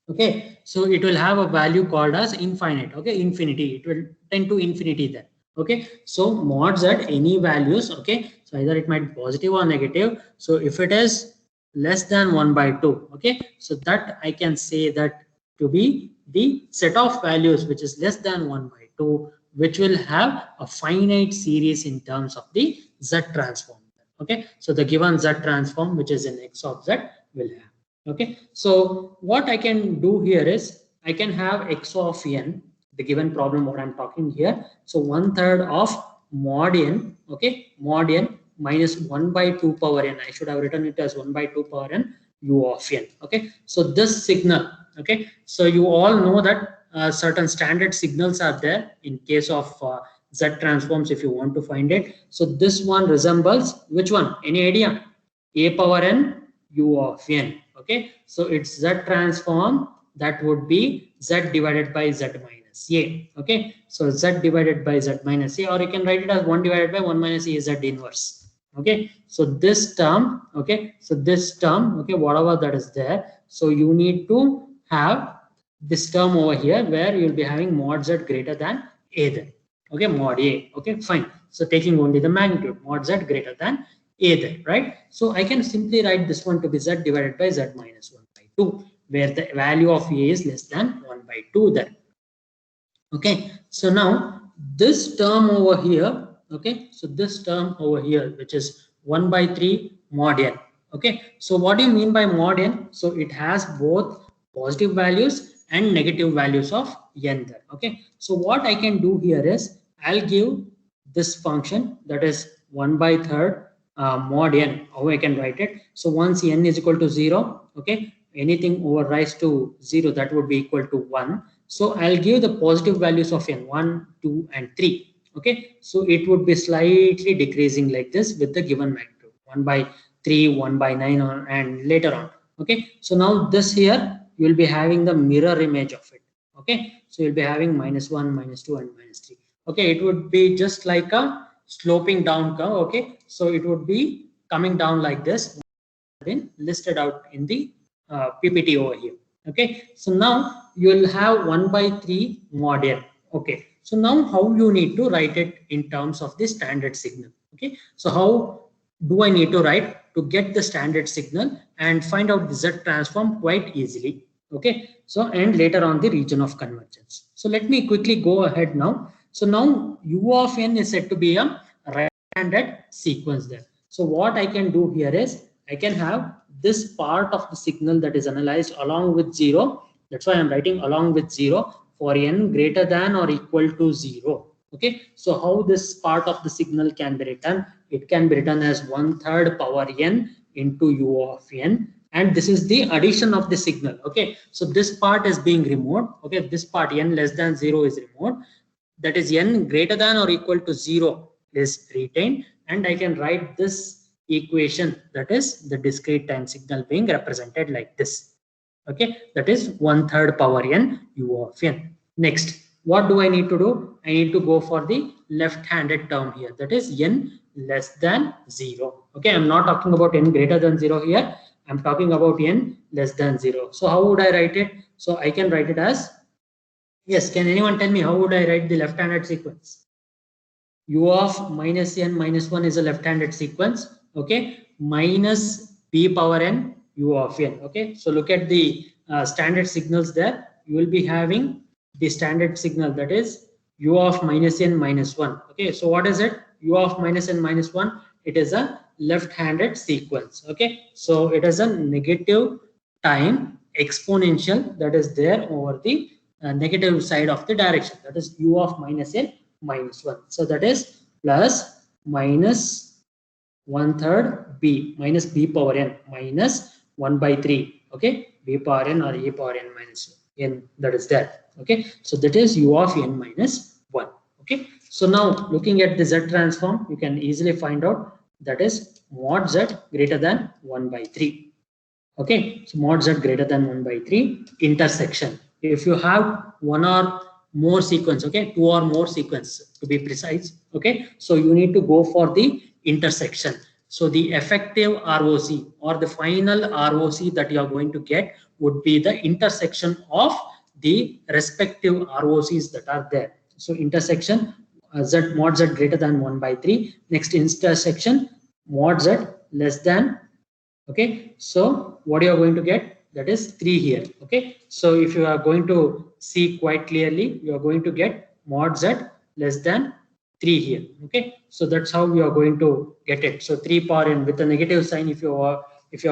Okay, so it will have a value called as infinite. Okay, infinity, it will tend to infinity then. Okay, so mod Z any values. Okay, so either it might be positive or negative. So if it is less than 1 by 2, okay, so that I can say that to be the set of values which is less than 1 by 2, which will have a finite series in terms of the Z transform. Okay, so the given Z transform which is in X of Z will have. Okay, so what I can do here is I can have X of n, the given problem what I'm talking here. So 1/3 of mod n, okay, mod n minus 1 by 2 power n. I should have written it as 1 by 2 power n u of n. Okay, so this signal, okay, so you all know that certain standard signals are there in case of Z transforms if you want to find it. So this one resembles which one? Any idea? A power n u of n. Okay, so it's Z transform that would be Z divided by Z minus A. Okay, so Z divided by Z minus A, or you can write it as 1 divided by 1 minus A Z inverse. Okay, so this term, okay, so this term, okay, whatever that is there, so you need to have this term over here where you'll be having mod Z greater than A then. Okay, mod A. Okay, fine. So taking only the magnitude, mod Z greater than A there, right? So I can simply write this one to be Z divided by Z minus 1 by 2, where the value of A is less than 1 by 2 there. Okay, so now this term over here, okay, so this term over here, which is 1 by 3 mod n. Okay, so what do you mean by mod n? So it has both positive values and negative values of n there. Okay, so what I can do here is I'll give this function that is 1 by 3rd mod n, how I can write it. So once n is equal to 0, okay, anything over rise to 0, that would be equal to 1. So I'll give the positive values of n 1, 2, and 3. Okay, so it would be slightly decreasing like this with the given magnitude 1 by 3, 1 by 9, and later on. Okay, so now this here you will be having the mirror image of it. Okay, so you'll be having -1, -2, and -3. Okay, it would be just like a sloping down curve. Okay, so it would be coming down like this, been listed out in the PPT over here. Okay, so now you will have 1 by 3 mod n. Okay, so now how you need to write it in terms of the standard signal. Okay, so how do I need to write to get the standard signal and find out the Z transform quite easily. Okay, so and later on the region of convergence. So let me quickly go ahead now. So now u of n is said to be a right-handed sequence there. So what I can do here is I can have this part of the signal that is analyzed along with 0. That's why I'm writing along with 0 for n greater than or equal to 0. Okay, so how this part of the signal can be written? It can be written as 1/3 power n into u of n, and this is the addition of the signal. Okay, so this part is being removed. Okay, this part n less than 0 is removed. That is n greater than or equal to 0 is retained, and I can write this equation, that is the discrete time signal being represented like this. Okay, that is 1/3 power n u of n. Next, what do I need to do? I need to go for the left-handed term here, that is n less than 0. Okay, I'm not talking about n greater than 0 here. I'm talking about n less than 0. So how would I write it? So I can write it as, yes, can anyone tell me how would I write the left-handed sequence? U of minus n minus 1 is a left-handed sequence. Okay, minus b power n u of n. Okay, so look at the standard signals there. You will be having the standard signal, that is u of minus n minus 1. Okay, so what is it? U of minus n minus 1. It is a left-handed sequence. Okay, so it is a negative time exponential that is there over the negative side of the direction, that is u of minus n minus 1. So that is plus minus 1/3 b minus b power n minus 1 by 3. Okay, b power n or e power n minus n, that is there. Okay, so that is u of n minus 1. Okay, so now looking at the z transform, you can easily find out that is mod z greater than 1 by 3. Okay, so mod z greater than 1 by 3 intersection. If you have one or more sequence, okay, 2 or more sequence to be precise, okay, so you need to go for the intersection. So the effective ROC or the final ROC that you are going to get would be the intersection of the respective ROCs that are there. So intersection z mod z greater than 1 by 3. Next intersection mod z less than. Okay, so what you are going to get, that is 3 here. Okay, so if you are going to see quite clearly, you are going to get mod z less than 3 here. Okay, so that's how you are going to get it. So 3 power n with a negative sign, if you are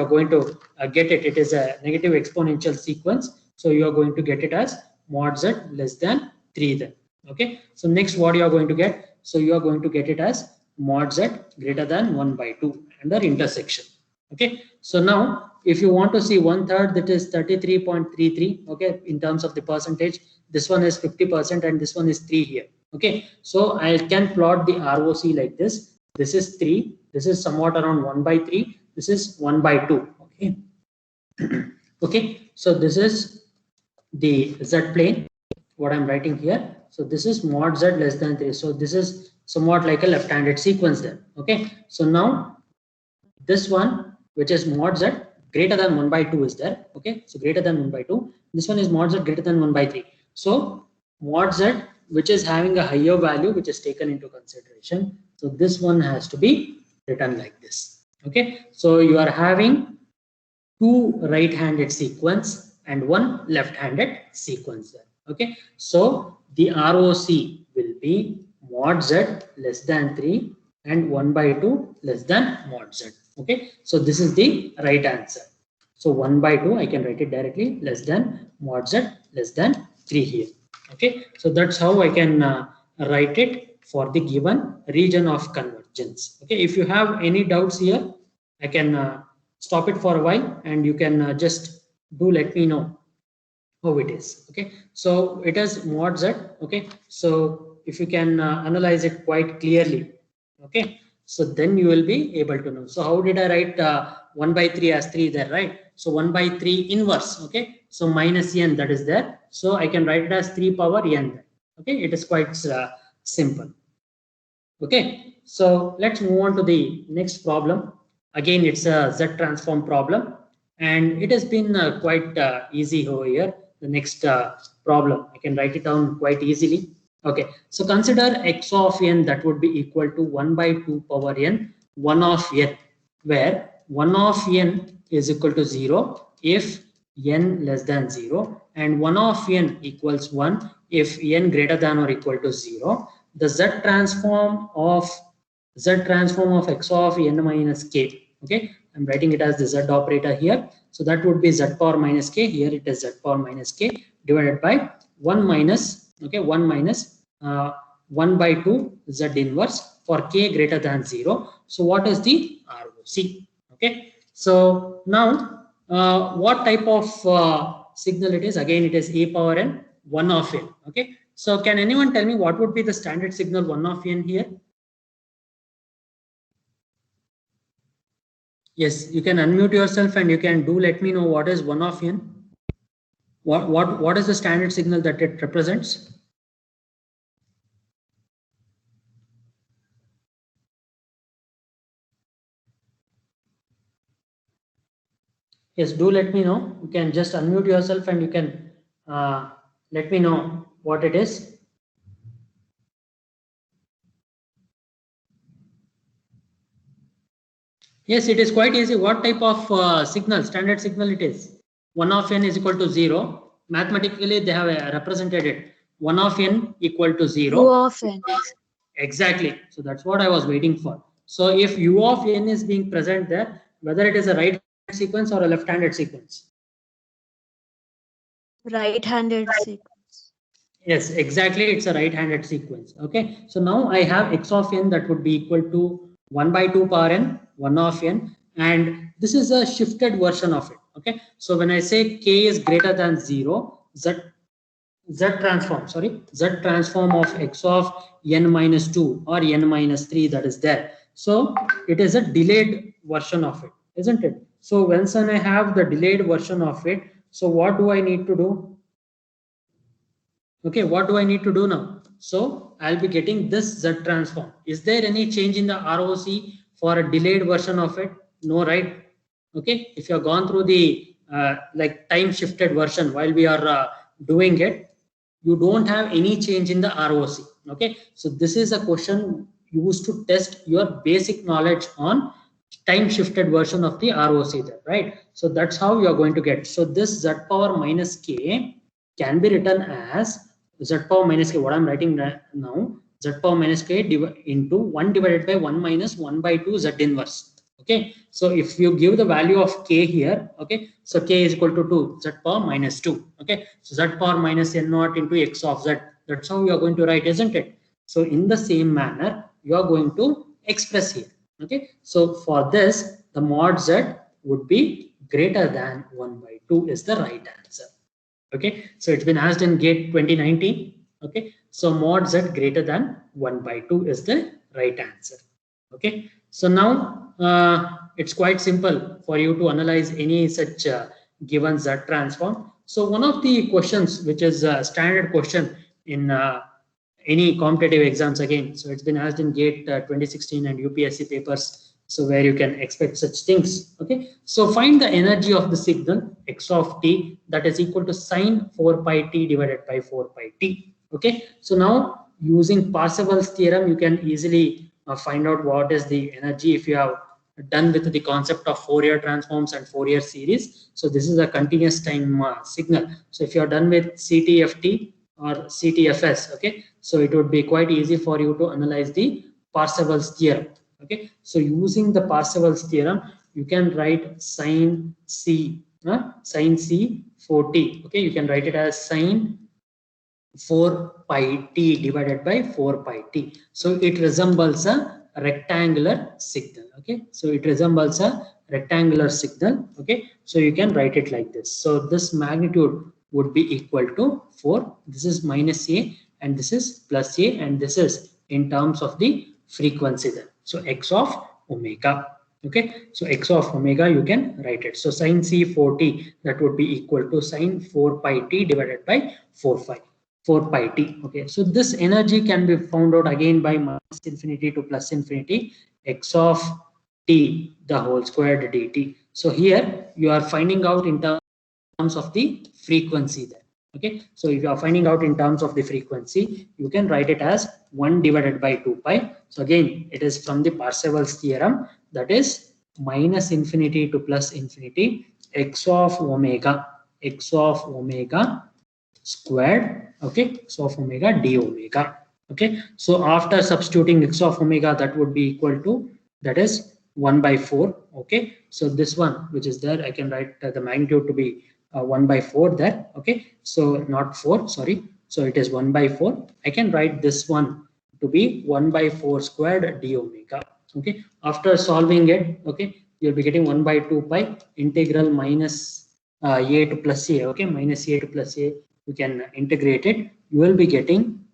going to get it, it is a negative exponential sequence. So you are going to get it as mod z less than 3 then. Okay, so next what you are going to get, so you are going to get it as mod z greater than 1 by 2 under intersection. Okay, so now if you want to see 1/3, that is 33.33. Okay, in terms of the percentage, this one is 50% and this one is 3 here. Okay, so I can plot the ROC like this. This is 3, this is somewhat around 1 by 3, this is 1 by 2. Okay, okay, so this is the z plane, what I'm writing here. So this is mod z less than 3. So this is somewhat like a left-handed sequence there. Okay, so now this one, which is mod z greater than 1 by 2 is there. Okay, so greater than 1 by 2. This one is mod z greater than 1 by 3. So mod z, which is having a higher value, which is taken into consideration. So this one has to be written like this. Okay, so you are having 2 right-handed sequence and 1 left-handed sequence there. Okay, so the ROC will be mod z less than 3 and 1 by 2 less than mod z. Okay, so this is the right answer. So 1 by 2, I can write it directly, less than mod z less than 3 here. Okay, so that's how I can write it for the given region of convergence. Okay, if you have any doubts here, I can stop it for a while and you can just do let me know how it is. Okay, so it is mod z. Okay, so if you can analyze it quite clearly, okay, so then you will be able to know. So how did I write 1 by 3 as 3 there, right? So 1 by 3 inverse. Okay, so minus n, that is there. So I can write it as 3 power n. Okay, it is quite simple. Okay, so let's move on to the next problem. Again, it's a Z transform problem, and it has been quite easy over here. The next problem, I can write it down quite easily. Okay, so consider x of n that would be equal to 1 by 2 power n 1 of n, where 1 of n is equal to 0 if n less than 0 and 1 of n equals 1 if n greater than or equal to 0. The z transform of x of n minus k. Okay, I'm writing it as the z operator here. So that would be z power minus k. Here it is z power minus k divided by 1 minus 1 by 2 z inverse for k greater than 0. So what is the ROC? Okay, so now what type of signal it is? Again, it is e power n 1 of n. Okay, so can anyone tell me what would be the standard signal 1 of n here? Yes, you can unmute yourself and you can do let me know what is 1 of n. What is the standard signal that it represents? Yes, do let me know. You can just unmute yourself and you can let me know what it is. Yes, it is quite easy. What type of signal, standard signal it is? 1 of n is equal to 0. Mathematically, they have represented it. 1 of n equal to 0. U of n. Exactly. So that's what I was waiting for. So if u of n is being present there, whether it is a right sequence or a left-handed sequence? Right-handed sequence. Yes, exactly. It's a right-handed sequence. Okay. So now I have x of n that would be equal to 1 by 2 power n, 1 of n, and this is a shifted version of it. Okay, so when I say k is greater than 0, z transform of x of n minus 2 or n minus 3 that is there. So it is a delayed version of it, isn't it? So once I have the delayed version of it, so what do I need to do? Okay, what do I need to do now? So I'll be getting this z transform. Is there any change in the ROC for a delayed version of it? No, right? Okay, if you have gone through the like time shifted version while we are doing it, you don't have any change in the ROC. Okay, so this is a question used to test your basic knowledge on time shifted version of the ROC there, right? So that's how you are going to get. So this z power minus k can be written as z power minus k. What I'm writing now, z power minus k into 1 divided by 1 minus 1 by 2 z inverse. Okay, so if you give the value of k here, okay, so k is equal to 2, z power minus 2. Okay, so z power minus n naught into x of z. That's how you are going to write, isn't it? So in the same manner, you are going to express here. Okay, so for this, the mod z would be greater than 1 by 2 is the right answer. Okay, so it's been asked in GATE 2019. Okay, so mod z greater than 1 by 2 is the right answer. Okay, so now it's quite simple for you to analyze any such given z transform. So one of the questions which is a standard question in any competitive exams again, so it's been asked in GATE 2016 and UPSC papers, so where you can expect such things. Okay, so find the energy of the signal x of t that is equal to sine 4 pi t divided by 4 pi t. Okay, so now using Parseval's theorem, you can easily find out what is the energy if you have done with the concept of Fourier transforms and Fourier series. So this is a continuous time signal. So if you are done with CTFT or CTFS, okay, so it would be quite easy for you to analyze the Parseval's theorem. Okay, so using the Parseval's theorem, you can write sine c 4t. Okay, you can write it as sine 4 pi t divided by 4 pi t. So it resembles a rectangular signal. Okay, so it resembles a rectangular signal. Okay, so you can write it like this. So this magnitude would be equal to 4. This is minus a and this is plus a, and this is in terms of the frequency there. So x of omega. Okay, so x of omega you can write it. So sine c 4t, that would be equal to sine 4 pi t divided by 4 pi t. Okay, so this energy can be found out again by minus infinity to plus infinity x of t the whole squared dt. So here you are finding out in terms of the frequency there. Okay, so if you are finding out in terms of the frequency, you can write it as 1 divided by 2 pi. So again, it is from the Parseval's theorem, that is minus infinity to plus infinity x of omega squared. Okay, so of omega d omega. Okay, so after substituting x of omega, that would be equal to, that is 1 by 4. Okay, so this one which is there, I can write the magnitude to be 1 by 4 there. Okay, so not 4, sorry, so it is 1 by 4. I can write this one to be 1 by 4 squared d omega. Okay, after solving it, okay, you'll be getting 1 by 2 pi integral minus a to plus a. Okay, minus a to plus a, you can integrate it. You will be getting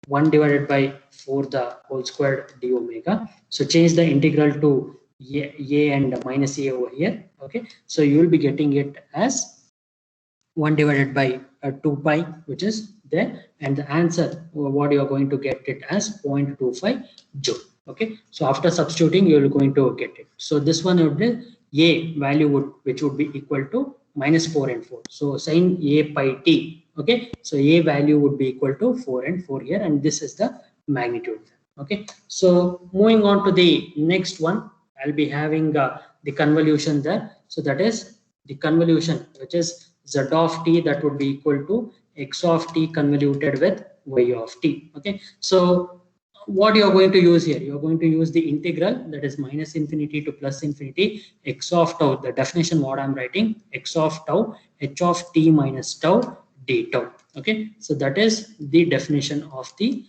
1 divided by 4 the whole squared d omega. So change the integral to a and minus a over here. Okay, so you will be getting it as 1 divided by 2 pi, which is there, and the answer, what you are going to get it as 0.25 joule. Okay, so after substituting, you are going to get it. So this one would be a value which would be equal to minus 4 and 4. So sine a pi t. Okay, so a value would be equal to 4 and 4 here, and this is the magnitude. Okay, so moving on to the next one, I'll be having the convolution there. So that is the convolution, which is z of t, that would be equal to x of t convoluted with y of t. Okay, so what you are going to use here, you are going to use the integral, that is minus infinity to plus infinity x of tau, the definition what I'm writing, x of tau h of t minus tau d tau. Okay, so that is the definition of the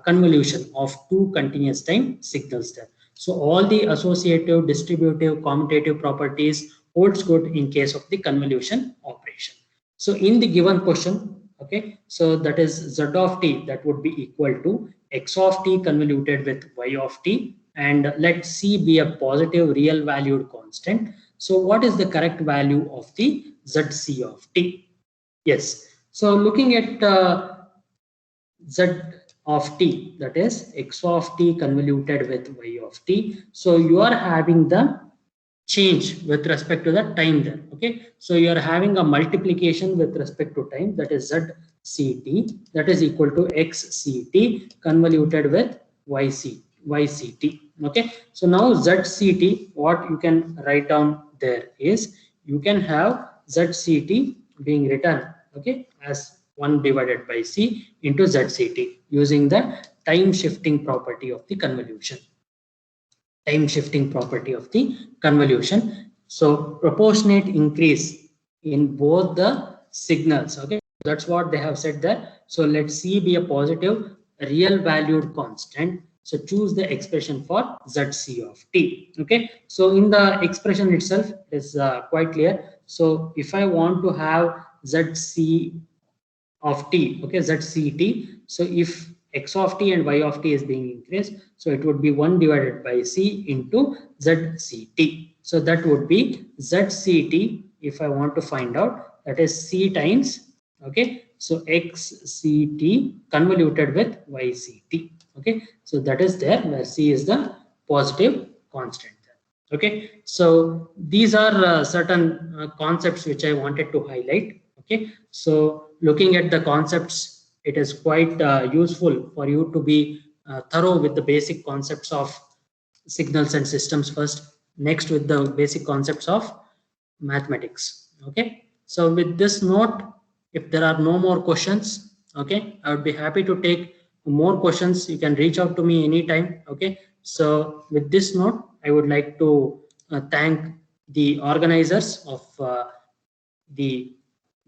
convolution of two continuous time signals there. So all the associative, distributive, commutative properties holds good in case of the convolution operation. So in the given question, okay, so that is z of t, that would be equal to x of t convoluted with y of t, and let c be a positive real valued constant. So what is the correct value of the zc of t? Yes, so looking at z of t, that is x of t convoluted with y of t. So you are having the change with respect to the time there. Okay, so you are having a multiplication with respect to time, that is zct, that is equal to xct convoluted with yct. Okay, so now zct, what you can write down there is, you can have zct being written, okay, as 1 divided by c into zct using the time shifting property of the convolution. Time shifting property of the convolution. So proportionate increase in both the signals. Okay, that's what they have said there. So let c be a positive real valued constant. So choose the expression for zc of t. Okay, so in the expression itself it is quite clear. So if I want to have zc of t, okay, zct, so if x of t and y of t is being increased, so it would be 1 divided by c into zct. So that would be zct, if I want to find out, that is c times, okay, so xct convoluted with yct. Okay, so that is there where c is the positive constant there. Okay, so these are certain concepts which I wanted to highlight. Okay, so looking at the concepts, it is quite useful for you to be thorough with the basic concepts of signals and systems first, next with the basic concepts of mathematics. Okay, so with this note, if there are no more questions, okay, I would be happy to take more questions. You can reach out to me anytime. Okay, so with this note, I would like to thank the organizers of the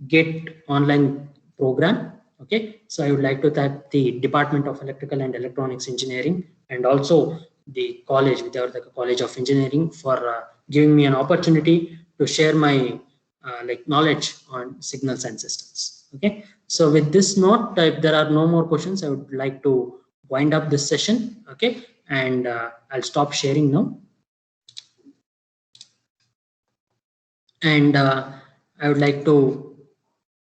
GATE online program. Okay, so I would like to thank the Department of Electrical and Electronics Engineering, and also the college, Vidyavardhaka College of Engineering, for giving me an opportunity to share my knowledge on signals and systems. Okay, so with this note, if there are no more questions, I would like to wind up this session. Okay, and I'll stop sharing now. And I would like to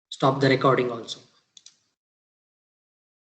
stop the recording also.